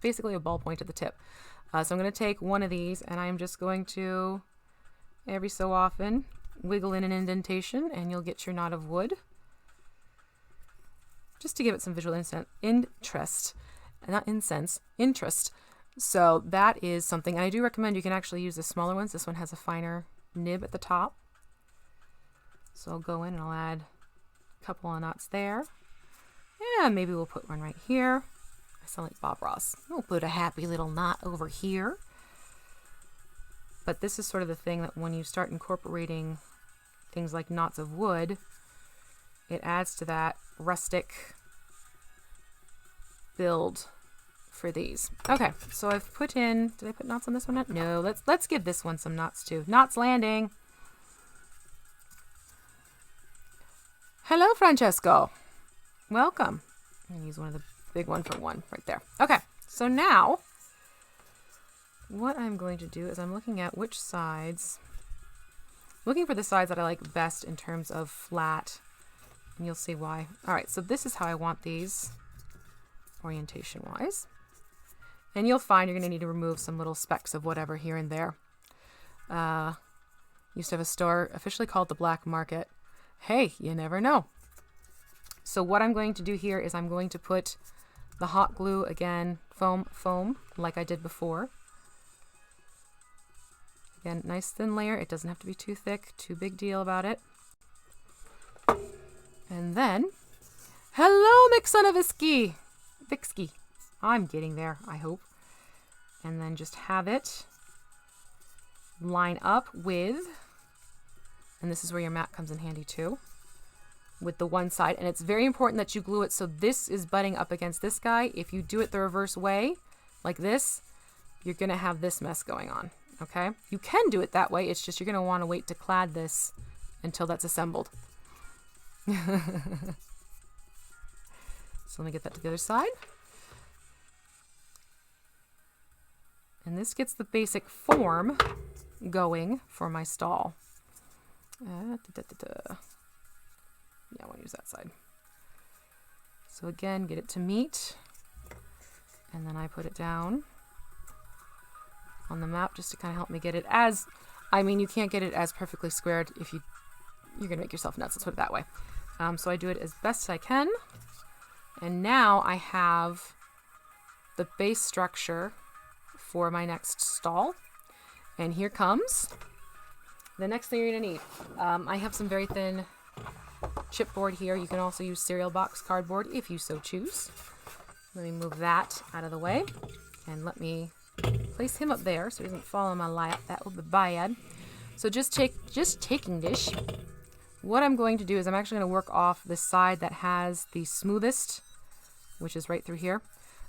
basically a ballpoint at the tip. So I'm going to take one of these and I'm just going to, every so often, wiggle in an indentation and you'll get your knot of wood. Just to give it some visual interest. Not incense, interest. So that is something, and I do recommend you can actually use the smaller ones. This one has a finer nib at the top. So I'll go in and I'll add a couple of knots there. Yeah, maybe we'll put one right here. I sound like Bob Ross. We'll put a happy little knot over here. But this is sort of the thing that when you start incorporating things like knots of wood, it adds to that rustic build for these. Okay, so I've put in, did I put knots on this one yet? No, let's give this one some knots too. Knots landing. Hello, Francesco. Welcome. I'm gonna use one of the big one for one right there. Okay, so now what I'm going to do is I'm looking at which sides, looking for the sides that I like best in terms of flat, and you'll see why. All right, so this is how I want these orientation wise. And you'll find you're going to need to remove some little specks of whatever here and there. Used to have a store officially called the Black Market. Hey, you never know. So what I'm going to do here is I'm going to put the hot glue again, foam, like I did before. Again, nice thin layer. It doesn't have to be too thick, too big deal about it. And then, hello, Mixonovisky. Vixky. I'm getting there, I hope. And then just have it line up with, and this is where your mat comes in handy too, with the one side. And it's very important that you glue it so this is butting up against this guy. If you do it the reverse way, like this, you're going to have this mess going on, okay? You can do it that way. It's just you're going to want to wait to clad this until that's assembled. So let me get that to the other side. And this gets the basic form going for my stall. Yeah, I want to use that side. So again, get it to meet. And then I put it down on the map just to kind of help me get it as, I mean, you can't get it as perfectly squared if you're going to make yourself nuts. Let's put it that way. So I do it as best I can. And now I have the base structure for my next stall. And here comes the next thing you're going to need. I have some very thin chipboard here. You can also use cereal box cardboard if you so choose. Let me move that out of the way. And let me place him up there so he doesn't fall on my lap. That would be bad. So just taking this, what I'm going to do is I'm actually going to work off the side that has the smoothest, which is right through here.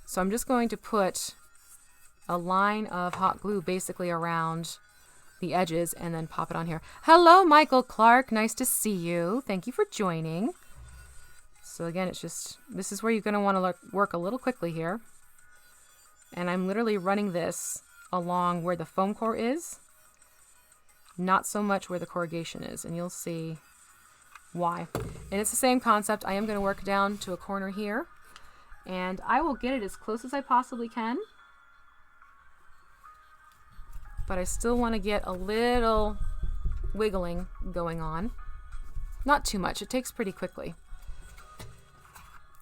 So I'm just going to put a line of hot glue basically around the edges and then pop it on here. Hello, Michael Clark. Nice to see you. Thank you for joining. So again, it's just, this is where you're going to want to work a little quickly here. And I'm literally running this along where the foam core is, not so much where the corrugation is, and you'll see why. And it's the same concept. I am going to work down to a corner here, and I will get it as close as I possibly can, but I still want to get a little wiggling going on. Not too much. It takes pretty quickly.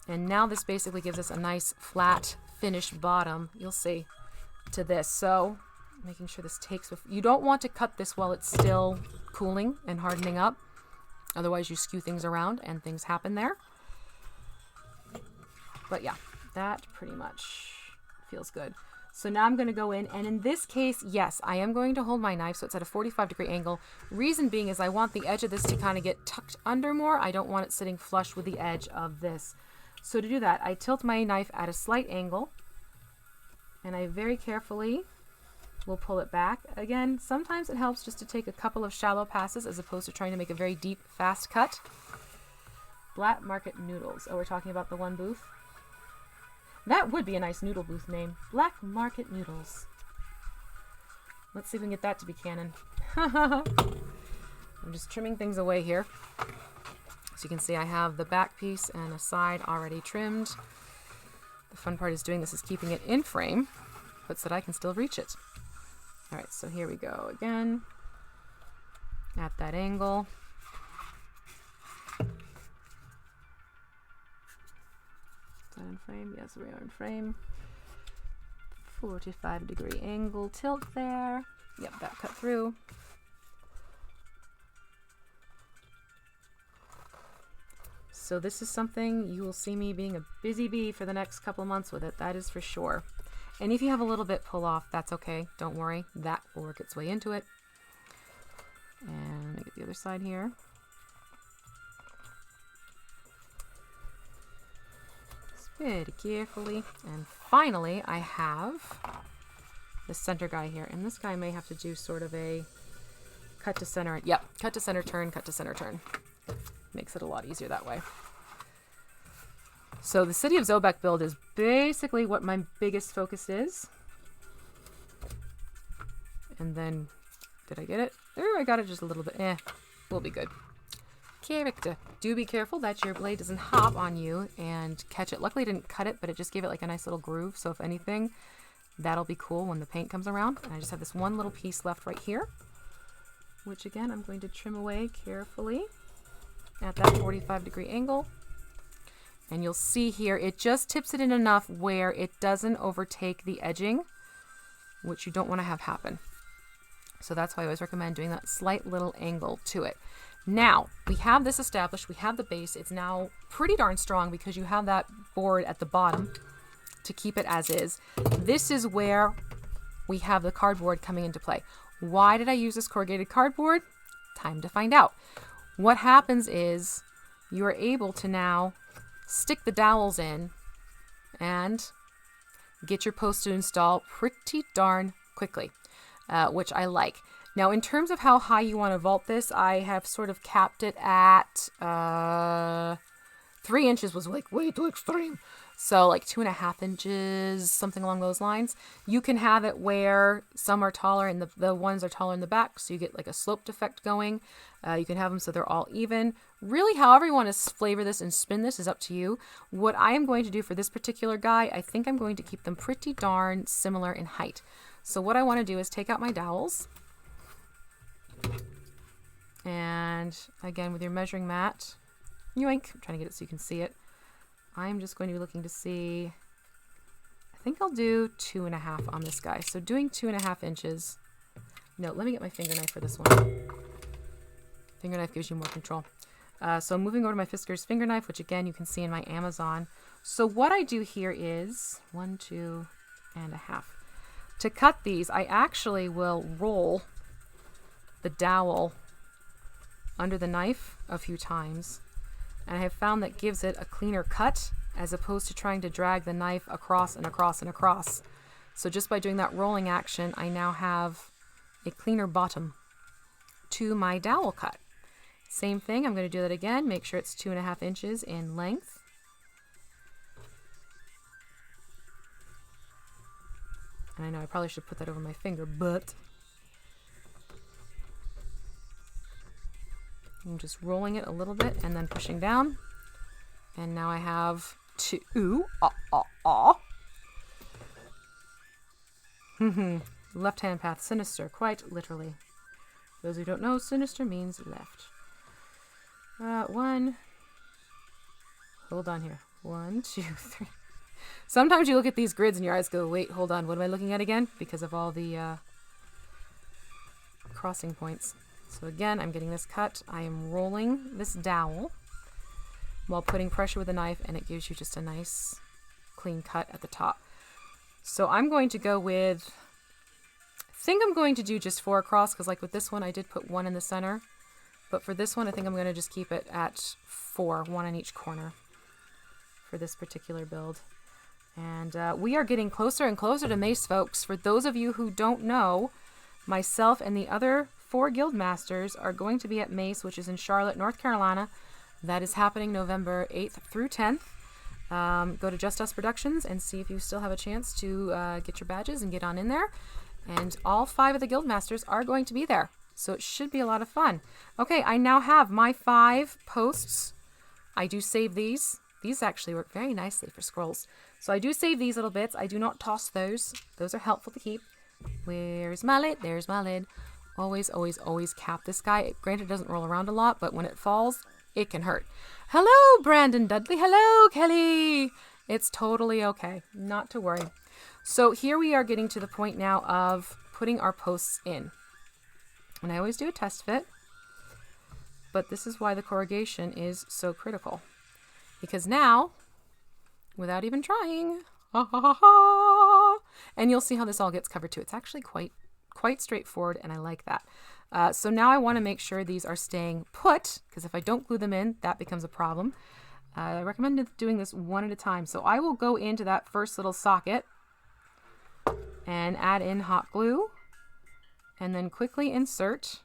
And now this basically gives us a nice flat finished bottom, you'll see, to this. So making sure this takes, you don't want to cut this while it's still cooling and hardening up. Otherwise you skew things around and things happen there. But yeah, that pretty much feels good. So now I'm going to go in, and in this case, yes, I am going to hold my knife so it's at a 45-degree angle. Reason being is I want the edge of this to kind of get tucked under more. I don't want it sitting flush with the edge of this. So to do that, I tilt my knife at a slight angle, and I very carefully will pull it back. Again, sometimes it helps just to take a couple of shallow passes as opposed to trying to make a very deep, fast cut. Black Market Noodles. Oh, we're talking about the one booth? That would be a nice noodle booth name. Black Market Noodles. Let's see if we can get that to be canon. I'm just trimming things away here. So you can see I have the back piece and a side already trimmed. The fun part is doing this is keeping it in frame, but so that I can still reach it. All right, so here we go again. At that angle. Is that in frame? Yes, we are in frame. 45-degree angle tilt there. Yep, that cut through. So this is something you will see me being a busy bee for the next couple of months with it. That is for sure. And if you have a little bit pull off, that's okay. Don't worry. That will work its way into it. And let me get the other side here. Just very carefully. And finally, I have the center guy here. And this guy may have to do sort of a cut to center. Yep, cut to center turn, cut to center turn. Makes it a lot easier that way. So the City of Zobeck build is basically what my biggest focus is. And then, did I get it? There, I got it just a little bit. We'll be good. Character. Do be careful that your blade doesn't hop on you and catch it. Luckily I didn't cut it, but it just gave it like a nice little groove. So if anything, that'll be cool when the paint comes around. And I just have this one little piece left right here, which again, I'm going to trim away carefully at that 45-degree angle. And you'll see here, it just tips it in enough where it doesn't overtake the edging, which you don't want to have happen. So that's why I always recommend doing that slight little angle to it. Now, we have this established, we have the base. It's now pretty darn strong because you have that board at the bottom to keep it as is. This is where we have the cardboard coming into play. Why did I use this corrugated cardboard? Time to find out. What happens is you are able to now stick the dowels in and get your post to install pretty darn quickly, which I like. Now, in terms of how high you want to vault this, I have sort of capped it at 3 inches was like way too extreme. So like 2.5 inches, something along those lines. You can have it where some are taller and the ones are taller in the back, so you get like a sloped effect going. You can have them so they're all even. Really, however you want to flavor this and spin this is up to you. What I am going to do for this particular guy, I think I'm going to keep them pretty darn similar in height. So what I want to do is take out my dowels. And again, with your measuring mat, yoink, I'm trying to get it so you can see it. I'm just going to be looking to see, I think I'll do 2.5 on this guy. So doing 2.5 inches. No, let me get my finger knife for this one. Finger knife gives you more control. So I'm moving over to my Fisker's finger knife, which again, you can see in my Amazon. So what I do here is 1, 2.5. To cut these, I actually will roll the dowel under the knife a few times. And I have found that gives it a cleaner cut as opposed to trying to drag the knife across and across and across. So just by doing that rolling action, I now have a cleaner bottom to my dowel cut. Same thing, I'm going to do that again. Make sure it's 2.5 inches in length. And I know I probably should put that over my finger, but I'm just rolling it a little bit and then pushing down. And now I have left-hand path, sinister, quite literally. Those who don't know, sinister means left. One. Hold on here. 1, 2, 3. Sometimes you look at these grids and your eyes go, wait, hold on, what am I looking at again? Because of all the crossing points. So again, I'm getting this cut. I am rolling this dowel while putting pressure with a knife, and it gives you just a nice clean cut at the top. So I'm going to go with, I think I'm going to do just 4 across, because like with this one, I did put 1 in the center. But for this one, I think I'm going to just keep it at 4, 1 in each corner for this particular build. And we are getting closer and closer to Mace, folks. For those of you who don't know, myself and the other 4 guild masters are going to be at Mace, which is in Charlotte, North Carolina. That is happening November 8th through 10th. Go to Just Us Productions and see if you still have a chance to get your badges and get on in there. And all 5 of the guild masters are going to be there. So it should be a lot of fun. Okay, I now have my 5 posts. I do save these. These actually work very nicely for scrolls. So I do save these little bits. I do not toss those. Those are helpful to keep. Where's my lid? There's my lid. Always, always, always cap this guy. Granted, it doesn't roll around a lot, but when it falls, it can hurt. Hello, Brandon Dudley. Hello, Kelly. It's totally okay. Not to worry. So here we are getting to the point now of putting our posts in. And I always do a test fit. But this is why the corrugation is so critical. Because now, without even trying, and you'll see how this all gets covered too. It's actually quite straightforward, and I like that. So now I want to make sure these are staying put, because if I don't glue them in, that becomes a problem. I recommend doing this one at a time. So I will go into that first little socket and add in hot glue, and then quickly insert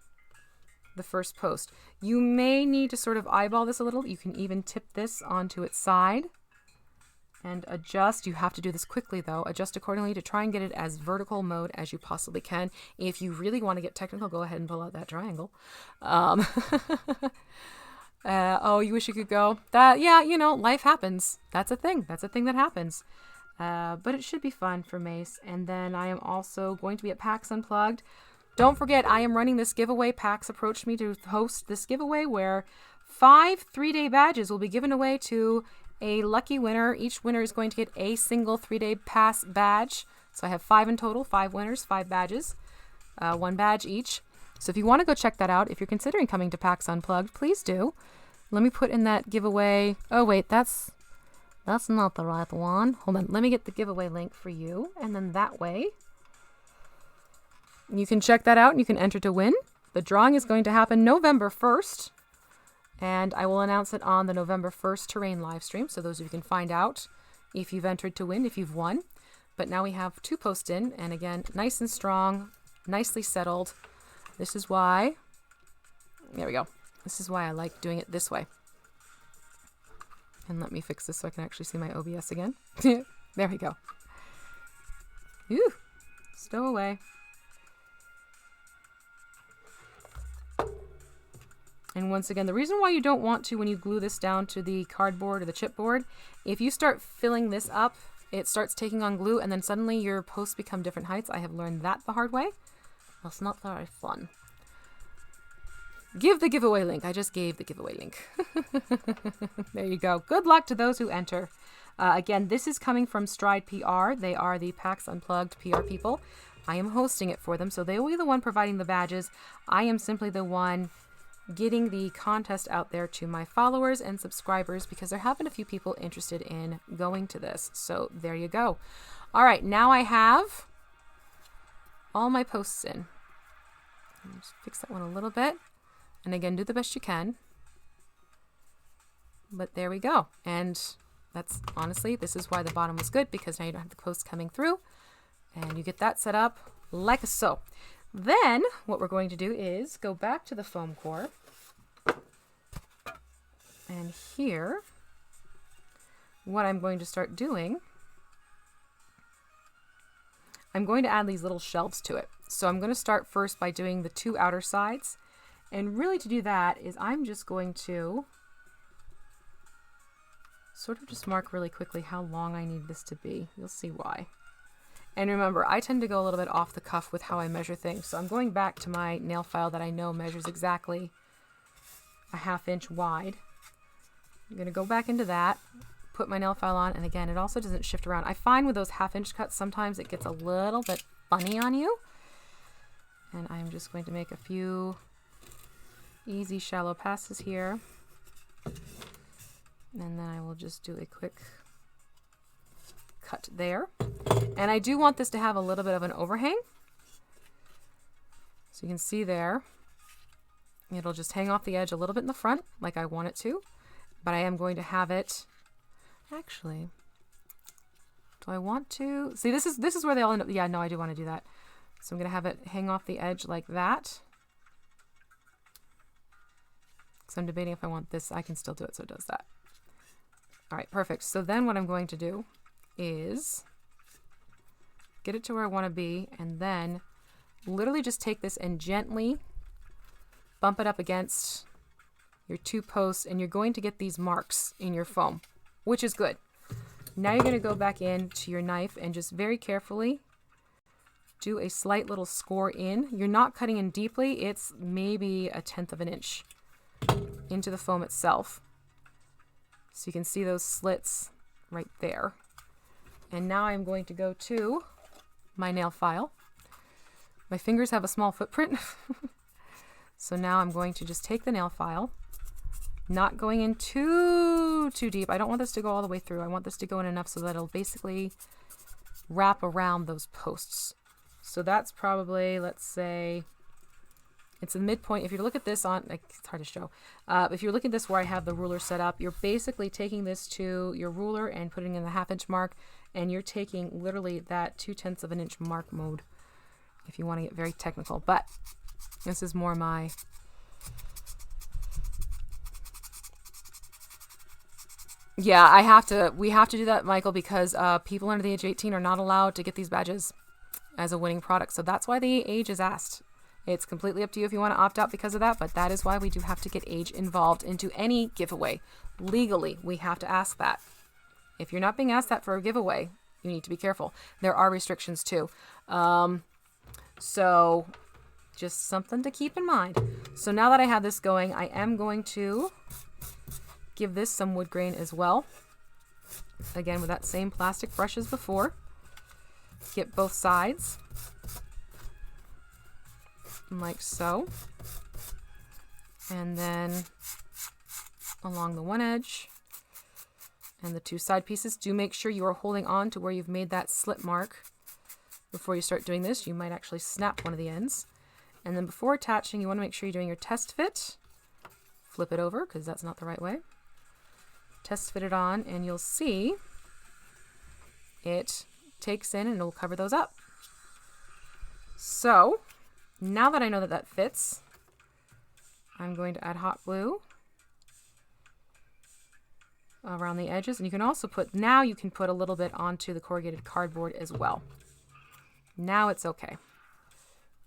the first post. You may need to sort of eyeball this a little. You can even tip this onto its side and adjust. You have to do this quickly though. Adjust accordingly to try and get it as vertical mode as you possibly can. If you really want to get technical, go ahead and pull out that triangle. Oh, you wish you could go. Yeah, you know, life happens. That's a thing. That's a thing that happens. But it should be fun for Mace. And then I am also going to be at PAX Unplugged. Don't forget, I am running this giveaway. PAX approached me to host this giveaway where 5 3-day badges will be given away to a lucky winner. Each winner is going to get a single 3-day pass badge. So I have 5 in total, 5 winners, 5 badges, 1 badge each. So if you want to go check that out, if you're considering coming to PAX Unplugged, please do. Let me put in that giveaway. Oh, wait, that's not the right one. Hold on. Let me get the giveaway link for you. And then that way, you can check that out and you can enter to win. The drawing is going to happen November 1st. And I will announce it on the November 1st terrain live stream. So those of you can find out if you've entered to win, if you've won. But now we have 2 posts in. And again, nice and strong, nicely settled. This is why, there we go. This is why I like doing it this way. And let me fix this so I can actually see my OBS again. There we go. Ooh, stow away. And once again, the reason why you don't want to, when you glue this down to the cardboard or the chipboard, if you start filling this up, it starts taking on glue and then suddenly your posts become different heights. I have learned that the hard way. That's not very fun. Give the giveaway link. I just gave the giveaway link. There you go. Good luck to those who enter. Again, this is coming from Stride PR. They are the PAX Unplugged PR people. I am hosting it for them, so they will be the one providing the badges. I am simply the one getting the contest out there to my followers and subscribers because there have been a few people interested in going to this. So there you go. All right, now I have all my posts in. Just fix that one a little bit. And again, do the best you can. But there we go. And that's honestly, this is why the bottom was good, because now you don't have the posts coming through. And you get that set up like so. Then what we're going to do is go back to the foam core. And here, what I'm going to start doing, I'm going to add these little shelves to it. So I'm going to start first by doing the 2 outer sides. And really to do that is I'm just going to sort of just mark really quickly how long I need this to be. You'll see why. And remember, I tend to go a little bit off the cuff with how I measure things. So I'm going back to my nail file that I know measures exactly a 1/2 inch wide. I'm going to go back into that, put my nail file on, and again, it also doesn't shift around. I find with those 1/2 inch cuts, sometimes it gets a little bit funny on you. And I'm just going to make a few easy shallow passes here. And then I will just do a quick cut there. And I do want this to have a little bit of an overhang. So you can see there, it'll just hang off the edge a little bit in the front like I want it to. But I am going to have it, actually, do I want to? See, this is where they all end up. Yeah, no, I do want to do that. So I'm going to have it hang off the edge like that. So I'm debating if I want this. I can still do it, so it does that. All right, perfect. So then what I'm going to do is get it to where I want to be, and then literally just take this and gently bump it up against your 2 posts, and you're going to get these marks in your foam, which is good. Now you're going to go back into your knife and just very carefully do a slight little score in. You're not cutting in deeply. It's maybe 1/10 of an inch into the foam itself. So you can see those slits right there. And now I'm going to go to my nail file. My fingers have a small footprint. So now I'm going to just take the nail file, not going in too deep. I don't want this to go all the way through. I want this to go in enough so that it'll basically wrap around those posts. So that's probably, let's say, it's a midpoint. If you look at this on, like, it's hard to show. If you're looking at this where I have the ruler set up, you're basically taking this to your ruler and putting in the 1/2 inch mark, and you're taking literally that 2/10 of an inch mark mode, if you want to get very technical. But this is more my yeah, we have to do that, Michael, because people under the age of 18 are not allowed to get these badges as a winning product. So that's why the age is asked. It's completely up to you if you want to opt out because of that, but that is why we do have to get age involved into any giveaway. Legally, we have to ask that. If you're not being asked that for a giveaway, you need to be careful. There are restrictions too. So just something to keep in mind. So now that I have this going, I am going to give this some wood grain as well. Again, with that same plastic brush as before. Get both sides, like so. And then along the one edge and the 2 side pieces. Do make sure you are holding on to where you've made that slit mark before you start doing this. You might actually snap one of the ends. And then before attaching, you want to make sure you're doing your test fit. Flip it over because that's not the right way. Test fit it on, and you'll see it takes in and it'll cover those up. So now that I know that that fits, I'm going to add hot glue around the edges, and you can also put, now you can put a little bit onto the corrugated cardboard as well. Now it's okay.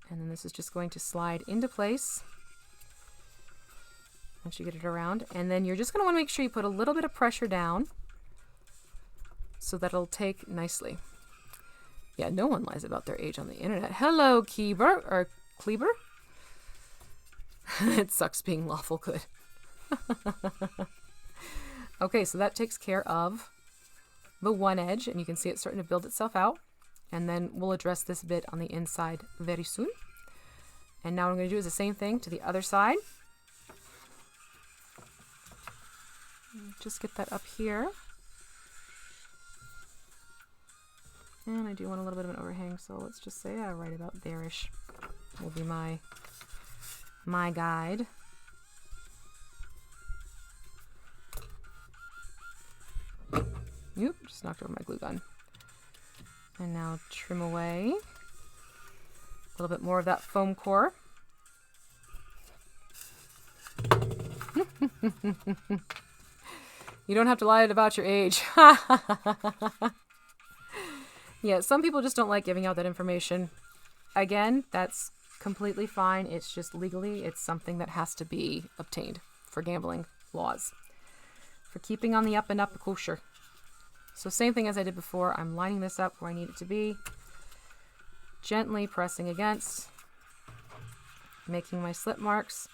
And then this is just going to slide into place once you get it around. And then you're just going to want to make sure you put a little bit of pressure down so that it'll take nicely. Yeah, no one lies about their age on the internet. Hello, Kleber, or Kleber. It sucks being lawful good. Okay, so that takes care of the one edge, and you can see it starting to build itself out. And then we'll address this bit on the inside very soon. And now what I'm going to do is the same thing to the other side. Just get that up here. And I do want a little bit of an overhang, so let's just say right about there-ish will be my guide. Oop, just knocked over my glue gun. And now trim away a little bit more of that foam core. You don't have to lie about your age. Yeah, some people just don't like giving out that information. Again, that's completely fine. It's just legally, it's something that has to be obtained for gambling laws. For keeping on the up and up kosher. So same thing as I did before. I'm lining this up where I need it to be. Gently pressing against. Making my slit marks.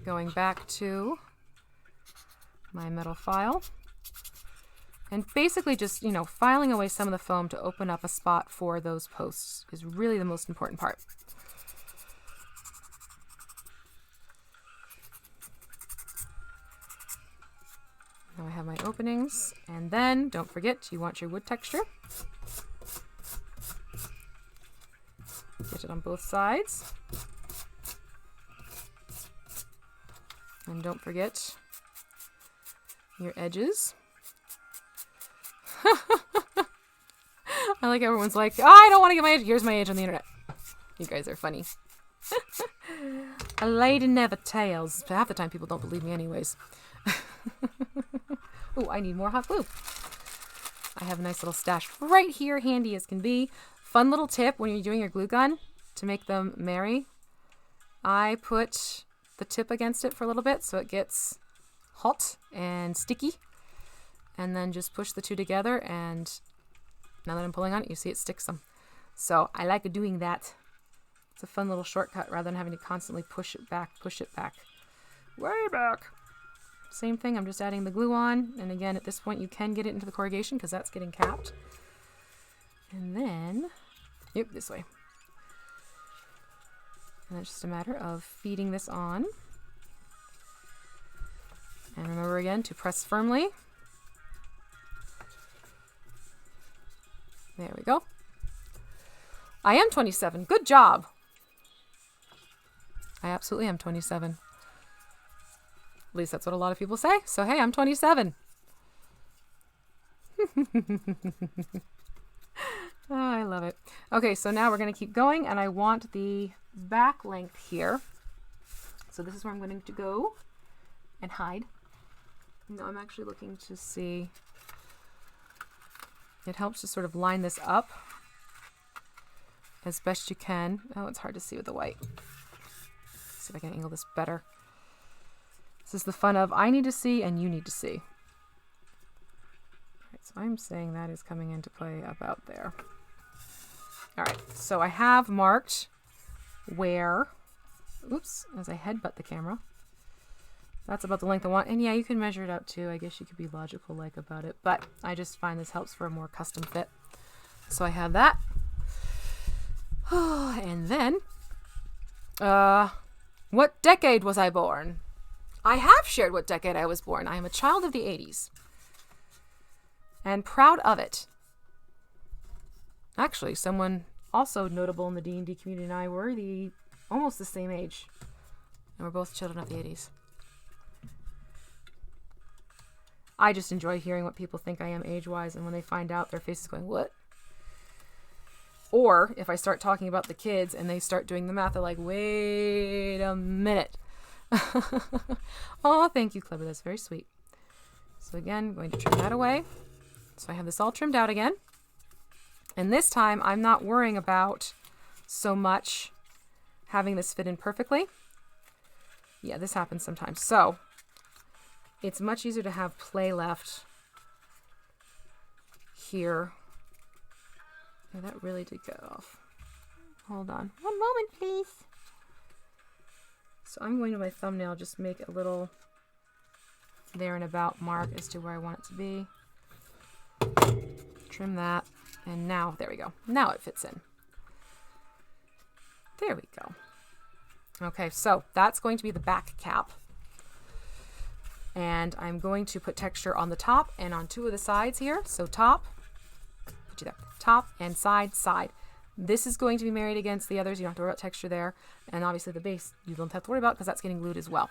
Going back to my metal file. And basically just, filing away some of the foam to open up a spot for those posts is really the most important part. Now I have my openings, and then don't forget you want your wood texture. Get it on both sides. And don't forget your edges. I like everyone's like, oh, I don't want to get my age. Here's my age on the internet. You guys are funny. A lady never tells. Half the time people don't believe me anyways. Oh, I need more hot glue. I have a nice little stash right here, handy as can be. Fun little tip when you're doing your glue gun to make them merry. I put the tip against it for a little bit so it gets hot and sticky. And then just push the two together, and now that I'm pulling on it, you see it sticks them. So I like doing that. It's a fun little shortcut rather than having to constantly push it back, way back. Same thing, I'm just adding the glue on. And again, at this point, you can get it into the corrugation because that's getting capped. And then, yep, this way. And it's just a matter of feeding this on. And remember again to press firmly. There we go. I am 27. Good job. I absolutely am 27. At least that's what a lot of people say. So, hey, I'm 27. Oh, I love it. Okay, so now we're going to keep going, and I want the back length here. So this is where I'm going to go and hide. No, I'm actually looking to see. It helps to sort of line this up as best you can. Oh, it's hard to see with the white. Let's see if I can angle this better. This is the fun of I need to see and you need to see. All right, so I'm saying that is coming into play about there. All right, so I have marked where, oops, as I headbutt the camera. That's about the length I want. And yeah, you can measure it out too. I guess you could be logical like about it, but I just find this helps for a more custom fit. So I have that. And then, what decade was I born? I have shared what decade I was born. I am a child of the 80s. And proud of it. Actually, someone also notable in the D&D community and I were almost the same age. And we're both children of the 80s. I just enjoy hearing what people think I am age-wise, and when they find out, their face is going, what? Or if I start talking about the kids and they start doing the math, they're like, wait a minute. Oh, thank you, Clever. That's very sweet. So again, I'm going to trim that away. So I have this all trimmed out again. And this time, I'm not worrying about so much having this fit in perfectly. Yeah, this happens sometimes. So it's much easier to have play left here. Oh, that really did get off. Hold on. One moment, please. So I'm going to my thumbnail, just make a little there and about mark as to where I want it to be. Trim that. And now, there we go. Now it fits in. There we go. Okay, so that's going to be the back cap. And I'm going to put texture on the top and on two of the sides here. So top, put you there. Top and side, side. This is going to be married against the others. You don't have to worry about texture there. And obviously the base you don't have to worry about because that's getting glued as well.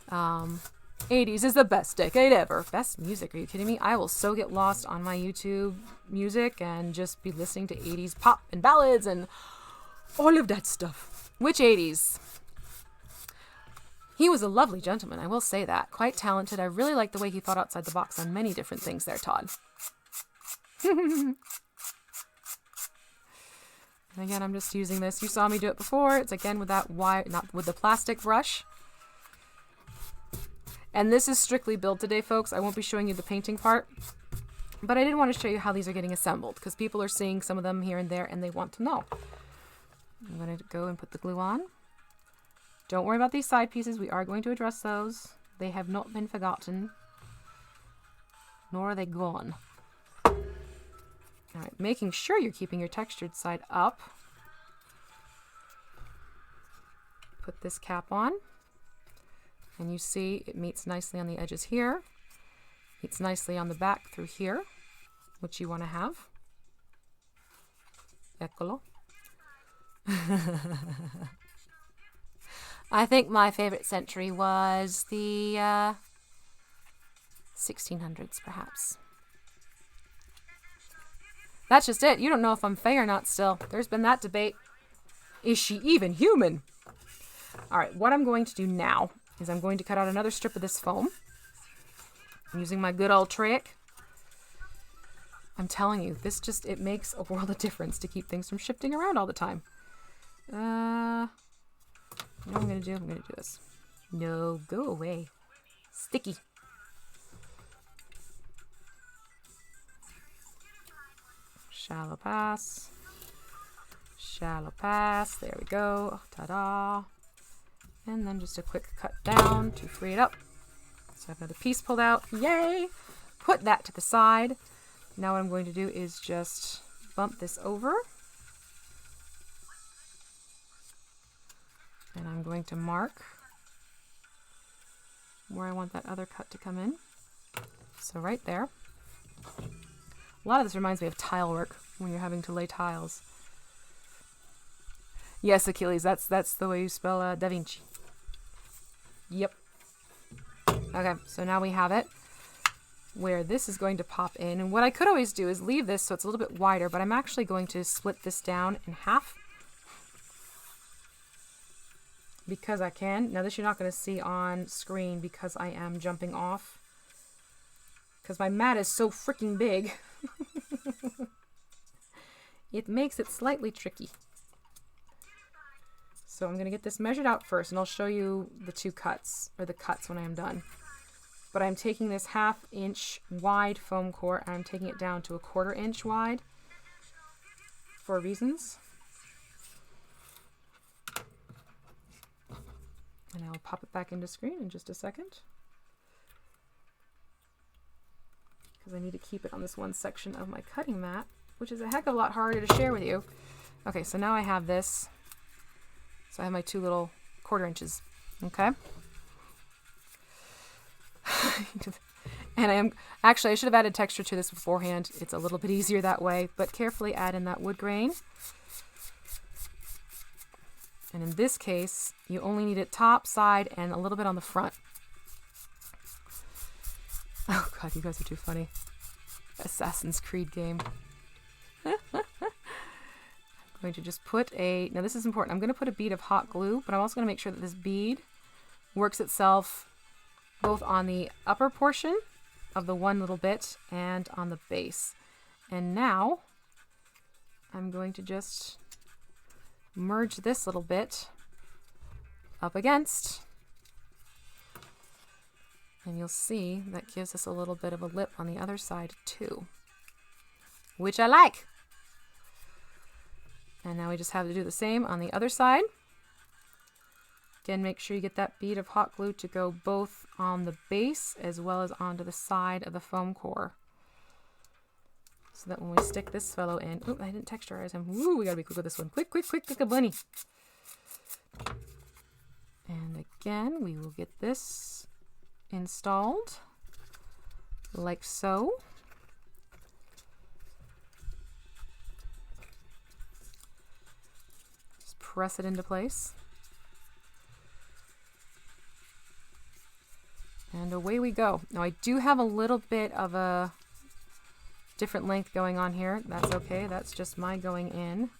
80s is the best decade ever. Best music, are you kidding me? I will so get lost on my YouTube music and just be listening to 80s pop and ballads and all of that stuff. Which 80s? He was a lovely gentleman, I will say that. Quite talented. I really like the way he thought outside the box on many different things there, Todd. And again, I'm just using this. You saw me do it before. It's again with that wire, not with the plastic brush. And this is strictly build today, folks. I won't be showing you the painting part. But I did want to show you how these are getting assembled because people are seeing some of them here and there and they want to know. I'm going to go and put the glue on. Don't worry about these side pieces. We are going to address those. They have not been forgotten. Nor are they gone. All right, making sure you're keeping your textured side up. Put this cap on. And you see it meets nicely on the edges here. Meets nicely on the back through here, which you want to have. Eccolo. I think my favorite century was the 1600s, perhaps. That's just it. You don't know if I'm Fae or not still. There's been that debate. Is she even human? All right, what I'm going to do now is I'm going to cut out another strip of this foam. I'm using my good old trick. I'm telling you, this just, it makes a world of difference to keep things from shifting around all the time. You know what I'm going to do? I'm going to do this. No, go away. Sticky. Shallow pass. Shallow pass. There we go. Ta-da. And then just a quick cut down to free it up. So I have another piece pulled out. Yay! Put that to the side. Now what I'm going to do is just bump this over. And I'm going to mark where I want that other cut to come in. So right there. A lot of this reminds me of tile work when you're having to lay tiles. Yes, Achilles, that's the way you spell Da Vinci. Yep. Okay, so now we have it where this is going to pop in. And what I could always do is leave this so it's a little bit wider, but I'm actually going to split this down in half. Because I can. Now this you're not going to see on screen because I am jumping off. Because my mat is so freaking big. It makes it slightly tricky. So I'm going to get this measured out first, and I'll show you the two cuts, or the cuts when I am done. But I'm taking this 1/2 inch wide foam core, and I'm taking it down to a 1/4 inch wide for reasons. And I'll pop it back into screen in just a second. Because I need to keep it on this one section of my cutting mat, which is a heck of a lot harder to share with you. Okay, so now I have this. So I have my two little 1/4 inches. Okay. And I should have added texture to this beforehand. It's a little bit easier that way, but carefully add in that wood grain. And in this case, you only need it top, side, and a little bit on the front. Oh god, you guys are too funny. Assassin's Creed game. I'm going to just put now this is important, I'm going to put a bead of hot glue, but I'm also going to make sure that this bead works itself both on the upper portion of the one little bit and on the base. And now I'm going to just merge this little bit up against, and you'll see that gives us a little bit of a lip on the other side too, which I like. And now we just have to do the same on the other side. Again, make sure you get that bead of hot glue to go both on the base as well as onto the side of the foam core, so that when we stick this fellow in, oh, I didn't texturize him. Woo, we gotta be quick with this one. Quick, quick, quick, like a bunny. And again, we will get this installed like so. Just press it into place. And away we go. Now I do have a little bit of a different length going on here. That's okay. That's just my going in.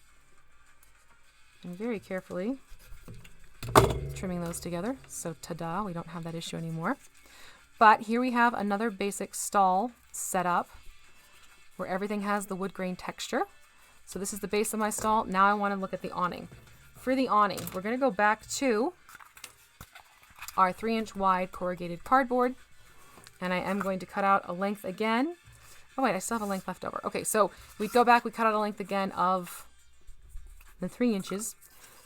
And very carefully trimming those together. So ta-da, we don't have that issue anymore. But here we have another basic stall set up where everything has the wood grain texture. So this is the base of my stall. Now I want to look at the awning. For the awning, we're going to go back to our 3-inch wide corrugated cardboard, and I am going to cut out a length again. Oh wait, I still have a length left over. Okay, so we go back, we cut out a length again of the 3 inches,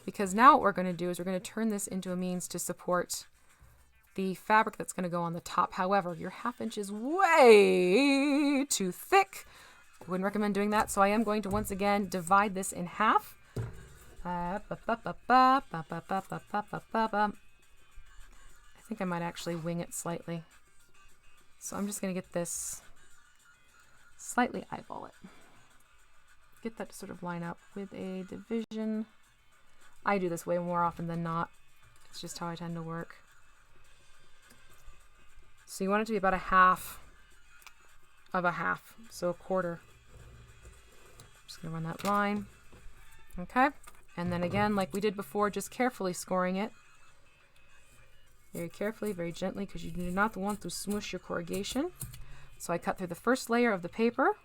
because now what we're going to do is we're going to turn this into a means to support the fabric that's going to go on the top. However, your 1/2 inch is way too thick. I wouldn't recommend doing that, so I am going to once again divide this in half. I think I might actually wing it slightly. So I'm just going to get this, slightly eyeball it. Get that to sort of line up with a division. I do this way more often than not. It's just how I tend to work. So you want it to be about 1/2 of a half, so 1/4. Just going to run that line. Okay. And then again, like we did before, just carefully scoring it. Very carefully, very gently, because you do not want to smush your corrugation. So I cut through the first layer of the paper,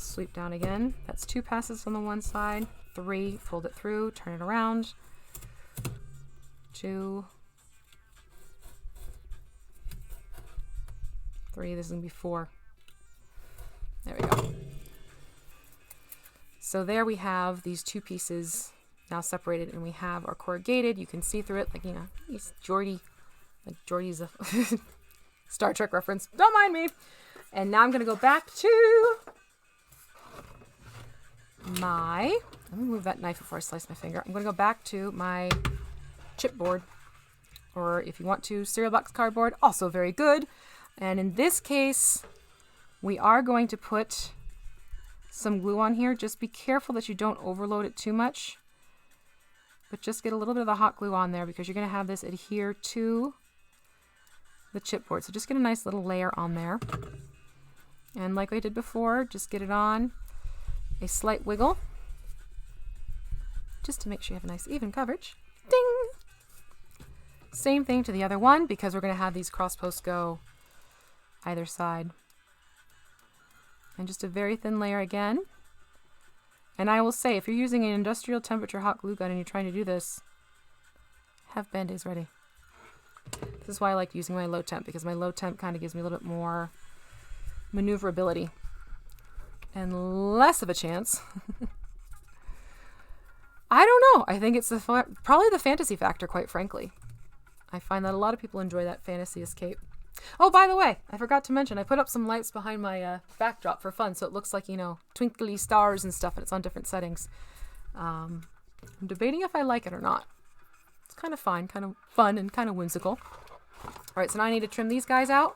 Sweep down again. That's 2 passes on the one side. 3, fold it through, turn it around. 2, 3, this is going to be 4. There we go. So there we have these 2 pieces now separated, and we have our corrugated. You can see through it, like, you know, he's Geordie. Like Geordie's a Star Trek reference. Don't mind me. And now I'm going to go back to my... Let me move that knife before I slice my finger. I'm going to go back to my chipboard, or if you want to, cereal box cardboard. Also very good. And in this case, we are going to put some glue on here. Just be careful that you don't overload it too much. But just get a little bit of the hot glue on there because you're going to have this adhere to the chipboard. So just get a nice little layer on there. And like I did before, just get it on. A slight wiggle. Just to make sure you have a nice even coverage. Ding! Same thing to the other one because we're going to have these cross posts go either side. And just a very thin layer again. And I will say, if you're using an industrial temperature hot glue gun and you're trying to do this, have Band-Aids ready. This is why I like using my low temp, because my low temp kind of gives me a little bit more maneuverability and less of a chance. I don't know. I think it's probably the fantasy factor, quite frankly. I find that a lot of people enjoy that fantasy escape. Oh, by the way, I forgot to mention, I put up some lights behind my backdrop for fun, so it looks like, you know, twinkly stars and stuff, and it's on different settings. I'm debating if I like it or not. It's kind of fun, and kind of whimsical. All right, so now I need to trim these guys out,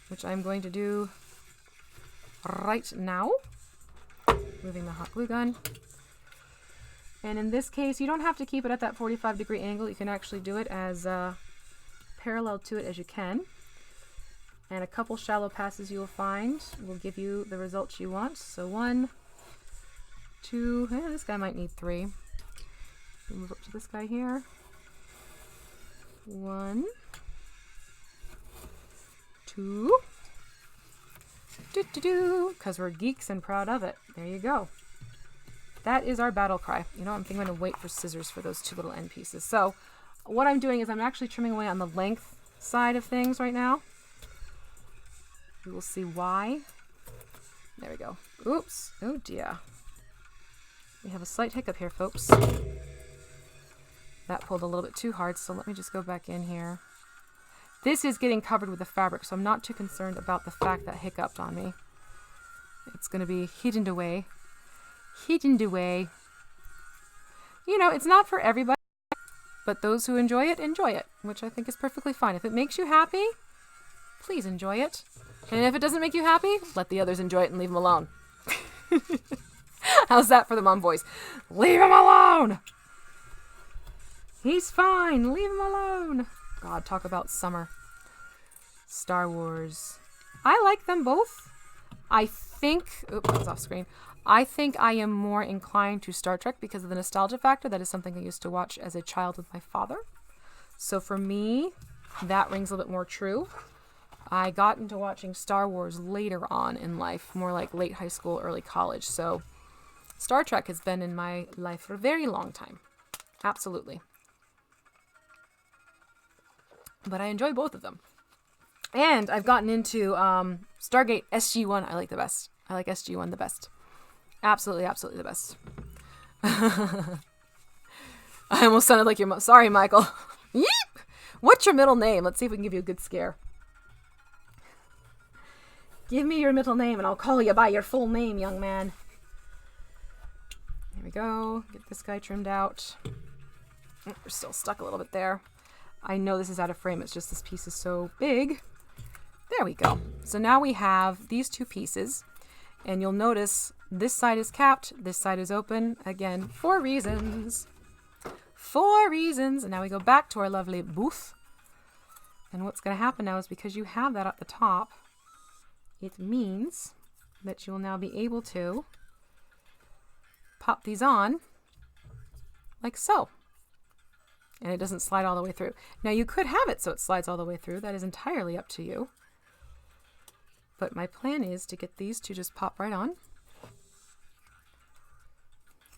which I'm going to do right now. Moving the hot glue gun. And in this case, you don't have to keep it at that 45-degree angle. You can actually do it as parallel to it as you can. And a couple shallow passes you will find will give you the results you want. So 1, 2, this guy might need 3. Move up to this guy here. 1, 2, because we're geeks and proud of it. There you go. That is our battle cry. You know, I'm thinking I'm going to wait for scissors for those 2 little end pieces. So what I'm doing is I'm actually trimming away on the length side of things right now. You will see why. There we go. Oops. Oh dear. We have a slight hiccup here, folks. That pulled a little bit too hard, so let me just go back in here. This is getting covered with the fabric, so I'm not too concerned about the fact that hiccuped on me. It's going to be hidden away. Hidden away. You know, it's not for everybody, but those who enjoy it, which I think is perfectly fine. If it makes you happy, please enjoy it. And if it doesn't make you happy, let the others enjoy it and leave them alone. How's that for the mom voice? Leave him alone! He's fine. Leave him alone. God, talk about summer. Star Wars. I like them both. I think... Oops, that was off screen. I think I am more inclined to Star Trek because of the nostalgia factor. That is something I used to watch as a child with my father. So for me, that rings a little bit more true. I got into watching Star Wars later on in life, more like late high school, early college. So Star Trek has been in my life for a very long time. Absolutely. But I enjoy both of them. And I've gotten into Stargate SG-1. I like the best. I like SG-1 the best. Absolutely, absolutely the best. I almost sounded like your mom. Sorry, Michael. Yeep! What's your middle name? Let's see if we can give you a good scare. Give me your middle name and I'll call you by your full name, young man. There we go. Get this guy trimmed out. Oh, we're still stuck a little bit there. I know this is out of frame. It's just this piece is so big. There we go. So now we have these 2 pieces. And you'll notice this side is capped. This side is open. Again, 4 reasons. 4 reasons. And now we go back to our lovely booth. And what's going to happen now is because you have that at the top, it means that you'll now be able to pop these on like so. And it doesn't slide all the way through. Now you could have it so it slides all the way through. That is entirely up to you. But my plan is to get these to just pop right on.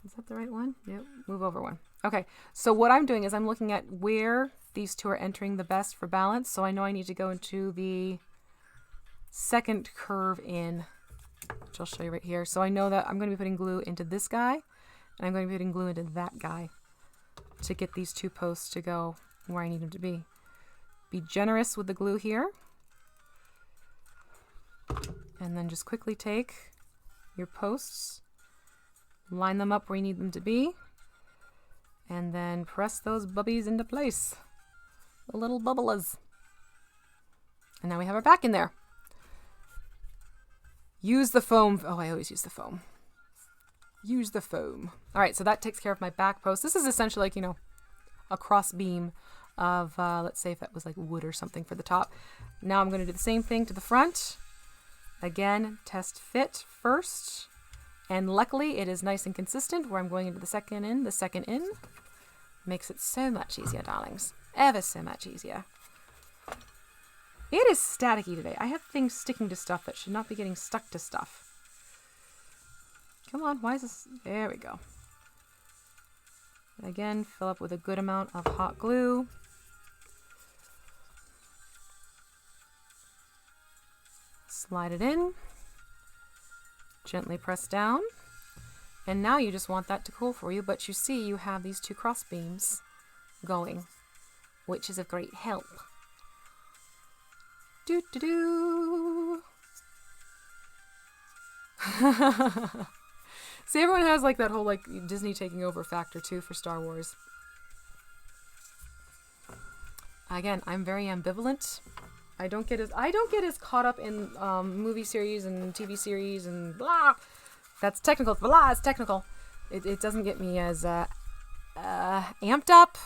Is that the right one? Yep. Move over one. Okay. So what I'm doing is I'm looking at where these two are entering the best for balance. So I know I need to go into the second curve in, which I'll show you right here. So I know that I'm going to be putting glue into this guy, and I'm going to be putting glue into that guy to get these two posts to go where I need them to be. Be generous with the glue here. And then just quickly take your posts, line them up where you need them to be, and then press those bubbies into place. The little bubblers. And now we have our back in there. Use the foam. Oh, I always use the foam. Use the foam. All right, so that takes care of my back post. This is essentially like, you know, a cross beam of, let's say if that was like wood or something for the top. Now I'm going to do the same thing to the front. Again, test fit first. And luckily it is nice and consistent where I'm going into the second in. Makes it so much easier, darlings. Ever so much easier. It is staticky today. I have things sticking to stuff that should not be getting stuck to stuff. Come on, why is this? There we go. Again, fill up with a good amount of hot glue. Slide it in. Gently press down. And now you just want that to cool for you, but you see you have these two cross beams going, which is of great help. Do do do. See, everyone has like that whole like Disney taking over factor too for Star Wars. Again, I'm very ambivalent. I don't get as caught up in movie series and TV series and blah. That's technical. Blah, it's technical. It doesn't get me as amped up.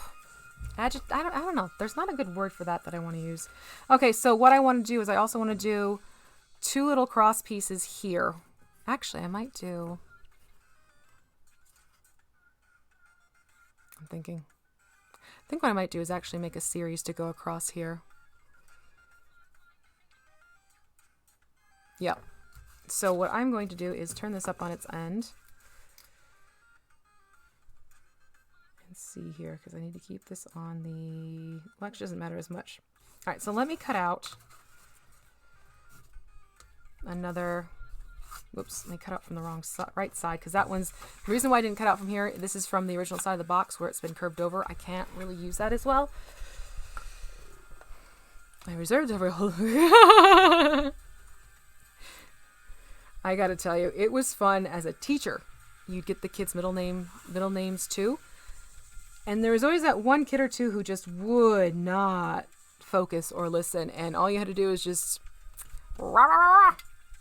I don't know. There's not a good word for that I want to use. Okay, so what I want to do is I also want to do two little cross pieces here. Actually, I might do... I'm thinking. I think what I might do is actually make a series to go across here. Yep. So what I'm going to do is turn this up on its end. And see here, because I need to keep this on the... Well, actually, it doesn't matter as much. All right, so let me cut out another... Whoops, let me cut out from the wrong right side, because that one's... The reason why I didn't cut out from here, this is from the original side of the box where it's been curved over. I can't really use that as well. I reserved every whole... I gotta tell you, it was fun as a teacher. You'd get the kids' middle names too. And there was always that one kid or two who just would not focus or listen. And all you had to do is just... Rah, rah, rah,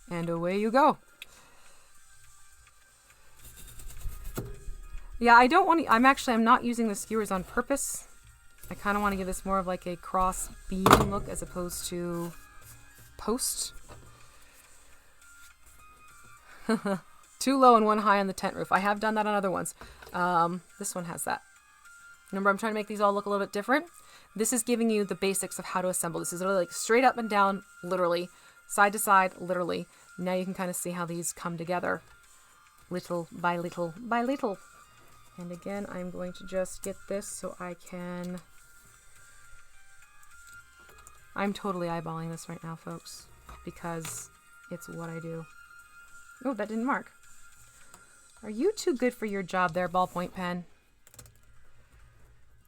and away you go. Yeah, I don't want to... I'm not using the skewers on purpose. I kind of want to give this more of like a cross beam look as opposed to post. Too low and one high on the tent roof. I have done that on other ones. This one has that. Remember, I'm trying to make these all look a little bit different. This is giving you the basics of how to assemble. This is literally like straight up and down, literally. Side to side, literally. Now you can kind of see how these come together. Little by little by little. And again, I'm going to just get this so I can... I'm totally eyeballing this right now, folks. Because it's what I do. Oh, that didn't mark. Are you too good for your job there, ballpoint pen?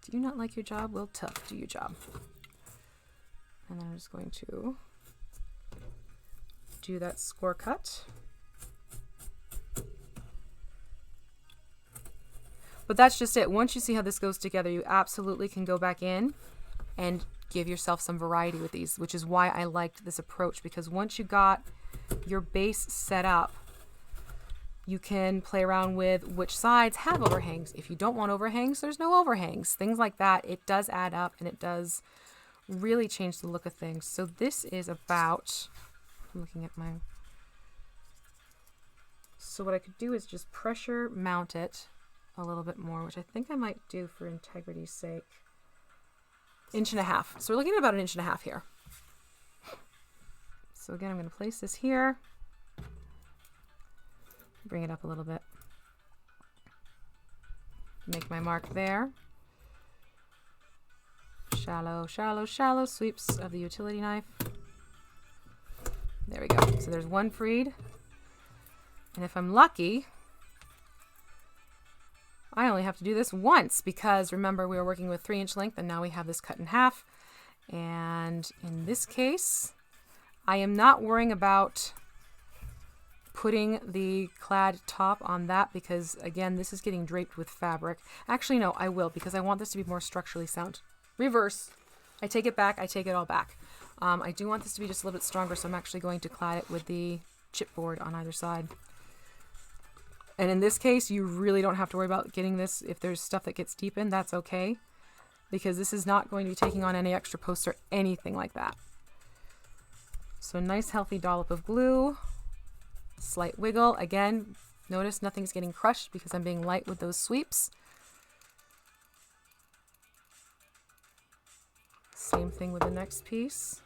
Do you not like your job? Well, tough. Do your job. And then I'm just going to do that score cut. But that's just it. Once you see how this goes together, you absolutely can go back in and give yourself some variety with these, which is why I liked this approach, because once you got your base set up, you can play around with which sides have overhangs. If you don't want overhangs, there's no overhangs. Things like that. It does add up and it does really change the look of things. So this is about, I'm looking at my, so what I could do is just pressure mount it a little bit more, which I think I might do for integrity's sake. 1.5 inches. So we're looking at about 1.5 inches here. So again, I'm going to place this here. Bring it up a little bit. Make my mark there. Shallow, shallow, shallow sweeps of the utility knife. There we go. So there's one freed. And if I'm lucky, I only have to do this once because remember we were working with 3-inch length and now we have this cut in half. And in this case, I am not worrying about putting the clad top on that because again, this is getting draped with fabric. Actually, no, I will because I want this to be more structurally sound. Reverse. I take it back. I take it all back. I do want this to be just a little bit stronger, so I'm actually going to clad it with the chipboard on either side. And in this case, you really don't have to worry about getting this. If there's stuff that gets deep in, that's okay. Because this is not going to be taking on any extra posts or anything like that. So a nice healthy dollop of glue. Slight wiggle. Again, notice nothing's getting crushed because I'm being light with those sweeps. Same thing with the next piece.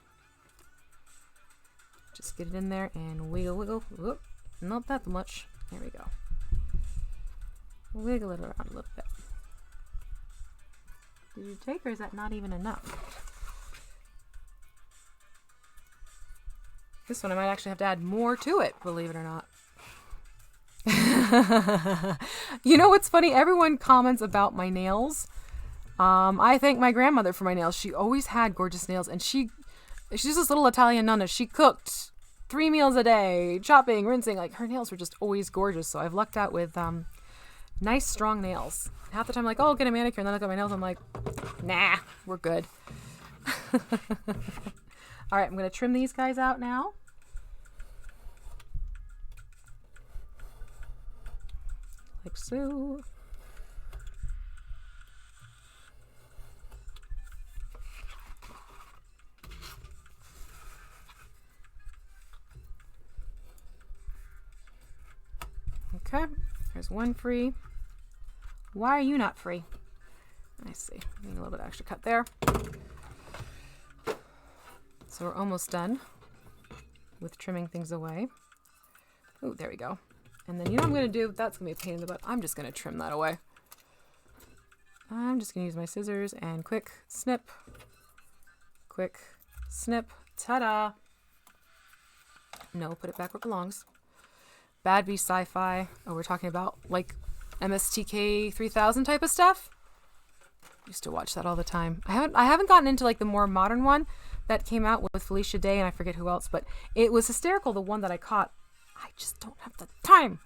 Just get it in there and wiggle, wiggle. Whoop, not that much. There we go. Wiggle it around a little bit. Did you take or is that not even enough? This one I might actually have to add more to it, believe it or not. You know what's funny? Everyone comments about my nails. I thank my grandmother for my nails. She always had gorgeous nails and she's this little Italian nonna. She cooked 3 meals a day, chopping, rinsing. Like her nails were just always gorgeous. So I've lucked out with nice strong nails. Half the time I'm like, oh, I'll get a manicure, and then I look at my nails, I'm like, nah, we're good. All right, I'm gonna trim these guys out now. Like so. Okay, there's one free. Why are you not free? I see. Need a little bit of extra cut there. So we're almost done with trimming things away. Oh, there we go. And then you know what I'm going to do? That's going to be a pain in the butt. I'm just going to trim that away. I'm just going to use my scissors and quick snip. Quick snip. Ta-da! No, put it back where it belongs. Bad Beast Sci-Fi. Oh, we're talking about like MSTK 3000 type of stuff. Used to watch that all the time. I haven't gotten into like the more modern one that came out with Felicia Day and I forget who else, but it was hysterical, the one that I caught. I just don't have the time.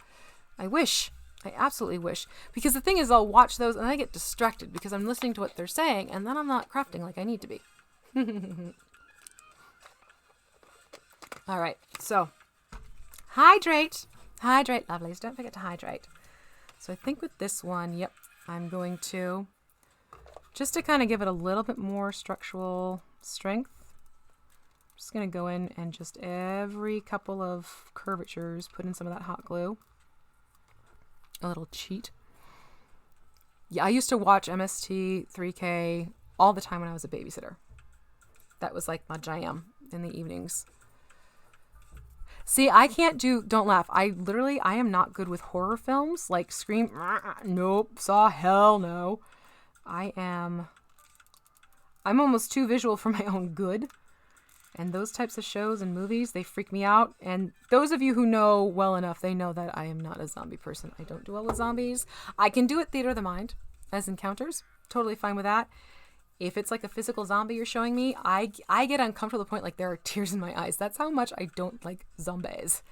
I wish. I absolutely wish. Because the thing is, I'll watch those and I get distracted because I'm listening to what they're saying and then I'm not crafting like I need to be. All right, so hydrate. Hydrate, lovelies. Don't forget to hydrate. So I think with this one, yep, I'm going to, just to kind of give it a little bit more structural strength, I'm just going to go in and just every couple of curvatures put in some of that hot glue. A little cheat. Yeah, I used to watch MST 3K all the time when I was a babysitter. That was like my jam in the evenings. See, I can't do, don't laugh. I am not good with horror films like Scream. Nope. Saw, hell no. I'm almost too visual for my own good. And those types of shows and movies, they freak me out. And those of you who know well enough, they know that I am not a zombie person. I don't do well with zombies. I can do it theater of the mind as encounters. Totally fine with that. If it's like a physical zombie you're showing me, I get uncomfortable to the point like there are tears in my eyes. That's how much I don't like zombies.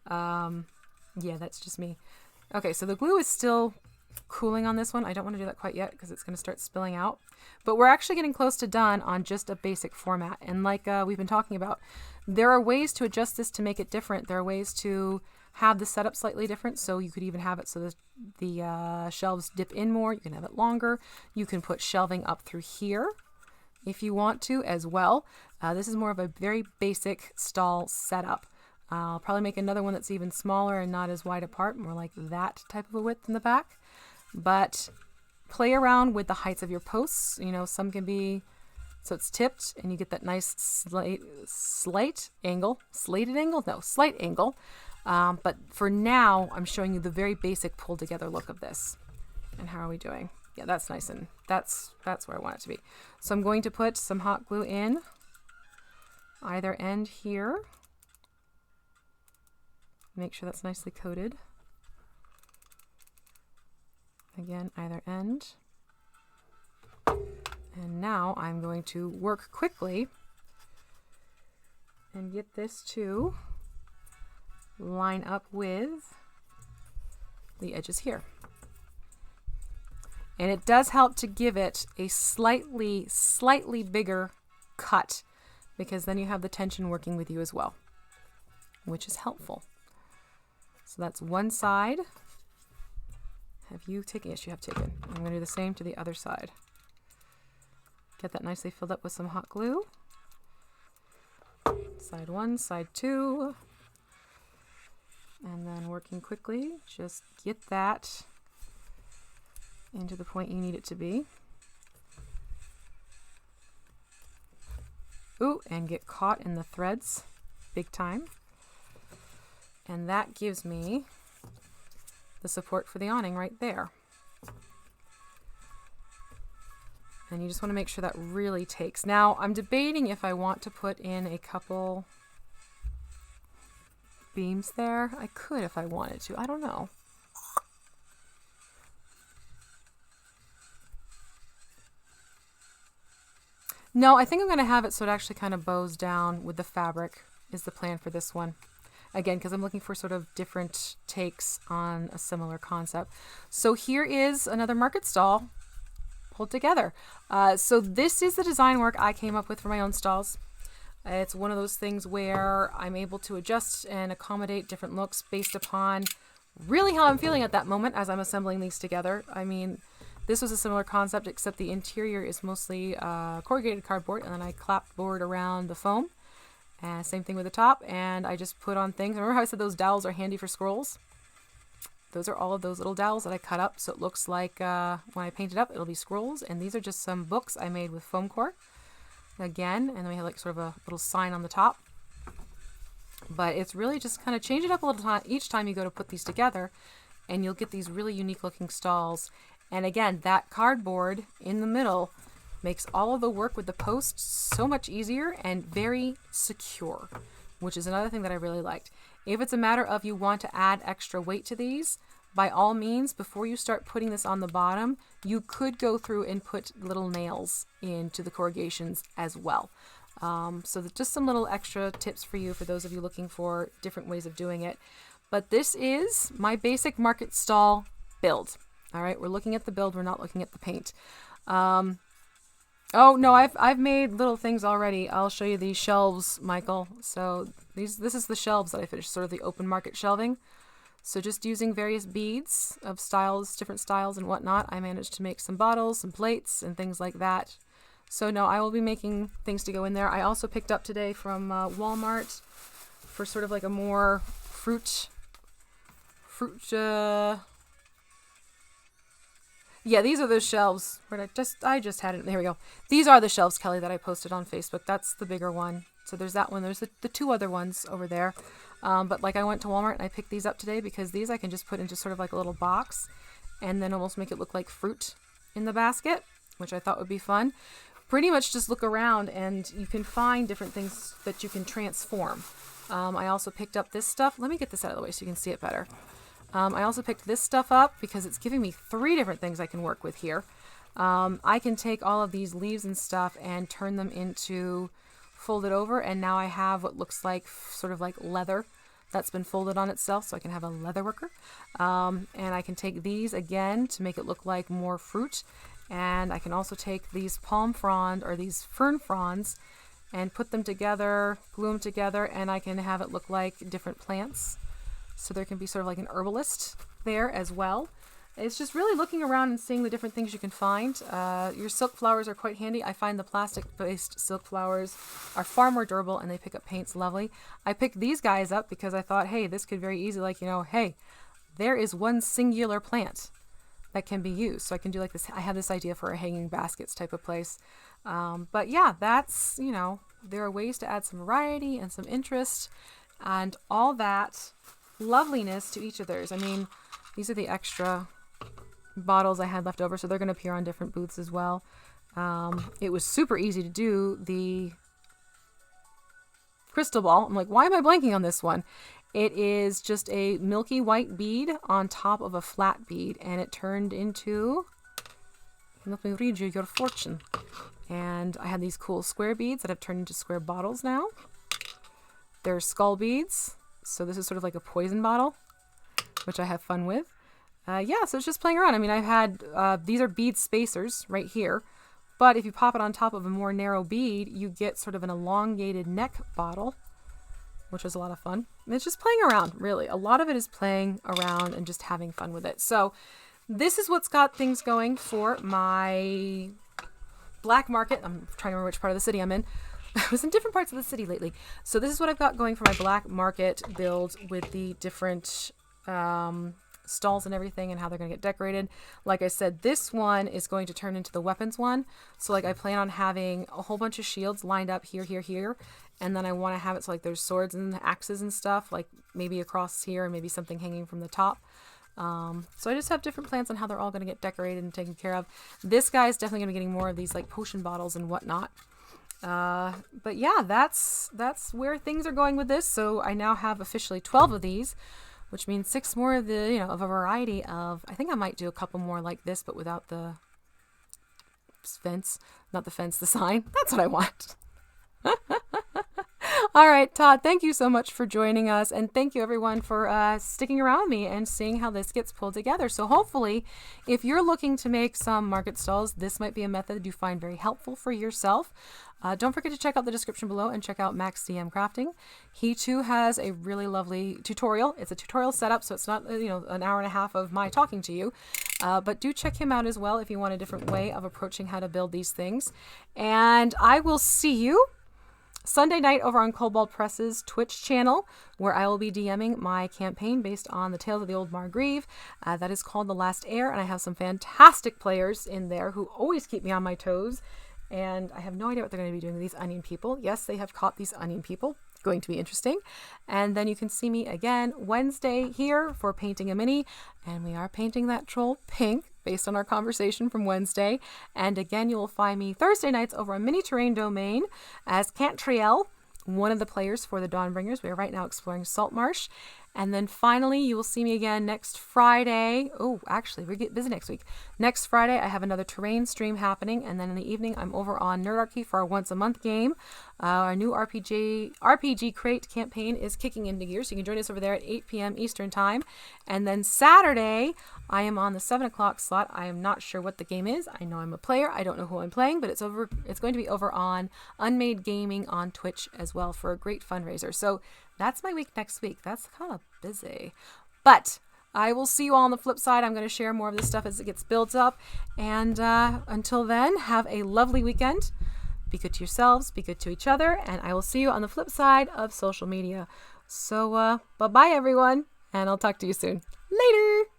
Yeah, that's just me. Okay, so the glue is still cooling on this one. I don't want to do that quite yet because it's going to start spilling out. But we're actually getting close to done on just a basic format. And like we've been talking about, there are ways to adjust this to make it different. There are ways to have the setup slightly different. So you could even have it so the shelves dip in more. You can have it longer. You can put shelving up through here if you want to as well. This is more of a very basic stall setup. I'll probably make another one that's even smaller and not as wide apart, more like that type of a width in the back. But play around with the heights of your posts. You know, some can be, so it's tipped and you get that nice slight angle. But for now, I'm showing you the very basic pulled together look of this. And how are we doing? Yeah, that's nice, and that's where I want it to be. So I'm going to put some hot glue in either end here. Make sure that's nicely coated. Again, either end. And now I'm going to work quickly and get this to line up with the edges here. And it does help to give it a slightly bigger cut, because then you have the tension working with you as well, which is helpful. So that's one side. Have you taken? Yes, you have taken. I'm going to do the same to the other side. Get that nicely filled up with some hot glue. Side one, side two. And then working quickly, just get that into the point you need it to be. Ooh, and get caught in the threads big time. And that gives me the support for the awning right there. And you just want to make sure that really takes. Now, I'm debating if I want to put in a couple beams there. I could if I wanted to. I don't know. No, I think I'm going to have it so it actually kind of bows down with the fabric is the plan for this one. Again, because I'm looking for sort of different takes on a similar concept. So here is another market stall pulled together. So this is the design work I came up with for my own stalls. It's one of those things where I'm able to adjust and accommodate different looks based upon really how I'm feeling at that moment as I'm assembling these together. I mean, this was a similar concept, except the interior is mostly corrugated cardboard, and then I clapboard around the foam. And same thing with the top, and I just put on things. Remember how I said those dowels are handy for scrolls? Those are all of those little dowels that I cut up, so it looks like when I paint it up, it'll be scrolls. And these are just some books I made with foam core. Again, and then we have like sort of a little sign on the top. But it's really just kind of change it up a little each time you go to put these together, and you'll get these really unique looking stalls. And again, that cardboard in the middle makes all of the work with the posts so much easier and very secure, which is another thing that I really liked. If it's a matter of you want to add extra weight to these, by all means, before you start putting this on the bottom, you could go through and put little nails into the corrugations as well. So just some little extra tips for you, for those of you looking for different ways of doing it. But this is my basic market stall build. All right, we're looking at the build, we're not looking at the paint. Oh no, I've made little things already. I'll show you these shelves, Michael. So this is the shelves that I finished, sort of the open market shelving. So just using various beads of styles, different styles and whatnot, I managed to make some bottles, some plates, and things like that. So no, I will be making things to go in there. I also picked up today from Walmart for sort of like a more fruit. Yeah, these are those shelves. Where I just had it. There we go. These are the shelves, Kelly, that I posted on Facebook. That's the bigger one. So there's that one. There's the two other ones over there. But like I went to Walmart and I picked these up today because these I can just put into sort of like a little box and then almost make it look like fruit in the basket, which I thought would be fun. Pretty much just look around and you can find different things that you can transform. I also picked up this stuff. Let me get this out of the way so you can see it better. I also picked this stuff up because it's giving me 3 different things I can work with here. I can take all of these leaves and stuff and turn them into folded over, and now I have what looks like sort of like leather that's been folded on itself, so I can have a leather worker. And I can take these again to make it look like more fruit, and I can also take these palm frond or these fern fronds and put them together, glue them together, and I can have it look like different plants. So there can be sort of like an herbalist there as well. It's just really looking around and seeing the different things you can find. Your silk flowers are quite handy. I find the plastic-based silk flowers are far more durable and they pick up paints lovely. I picked these guys up because I thought, hey, this could very easily, like, hey, there is one singular plant that can be used. So I can do like this. I have this idea for a hanging baskets type of place. But yeah, that's, there are ways to add some variety and some interest and all that loveliness to each of theirs. I mean, these are the extra bottles I had left over, so they're going to appear on different booths as well. It was super easy to do the crystal ball. I'm like, why am I blanking on this one? It is just a milky white bead on top of a flat bead, and it turned into, let me read you your fortune. And I had these cool square beads that have turned into square bottles now. They're skull beads, so this is sort of like a poison bottle, which I have fun with. Yeah, so it's just playing around. I mean, I've had, these are bead spacers right here, but if you pop it on top of a more narrow bead, you get sort of an elongated neck bottle, which was a lot of fun. And it's just playing around, really. A lot of it is playing around and just having fun with it. So this is what's got things going for my black market. I'm trying to remember which part of the city I'm in. I was in different parts of the city lately. So this is what I've got going for my black market build with the different stalls and everything and how they're going to get decorated. Like I said, this one is going to turn into the weapons one. So like I plan on having a whole bunch of shields lined up here, here, here. And then I want to have it so like there's swords and axes and stuff, like maybe across here and maybe something hanging from the top. So I just have different plans on how they're all going to get decorated and taken care of. This guy is definitely going to be getting more of these like potion bottles and whatnot. But yeah, that's where things are going with this. So I now have officially 12 of these, which means 6 more of the, of a variety of, I think I might do a couple more like this, but without the fence, not the fence, the sign. That's what I want. All right, Todd, thank you so much for joining us. And thank you everyone for sticking around with me and seeing how this gets pulled together. So hopefully, if you're looking to make some market stalls, this might be a method you find very helpful for yourself. Don't forget to check out the description below and check out Max DM Crafting. He too has a really lovely tutorial. It's a tutorial setup, so it's not an hour and a half of my talking to you. But do check him out as well if you want a different way of approaching how to build these things. And I will see you Sunday night over on Kobold Press's Twitch channel, where I will be DMing my campaign based on the Tales of the Old Margrave. That is called The Last Heir, and I have some fantastic players in there who always keep me on my toes. And I have no idea what they're going to be doing with these onion people. Yes, they have caught these onion people. Going to be interesting. And then you can see me again Wednesday here for painting a mini. And we are painting that troll pink based on our conversation from Wednesday. And again, you will find me Thursday nights over on Mini Terrain Domain as Cantriel, one of the players for the Dawnbringers. We are right now exploring Saltmarsh. And then finally, you will see me again next Friday. Oh, actually, we get busy next week. Next Friday, I have another terrain stream happening. And then in the evening, I'm over on Nerdarchy for our once-a-month game. Our new RPG Crate campaign is kicking into gear, so you can join us over there at 8 p.m. Eastern Time. And then Saturday, I am on the 7 o'clock slot. I am not sure what the game is. I know I'm a player. I don't know who I'm playing, but it's going to be over on Unmade Gaming on Twitch as well for a great fundraiser. So that's my week next week. That's kind of busy. But I will see you all on the flip side. I'm going to share more of this stuff as it gets built up. And until then, have a lovely weekend. Be good to yourselves. Be good to each other. And I will see you on the flip side of social media. So bye-bye, everyone. And I'll talk to you soon. Later.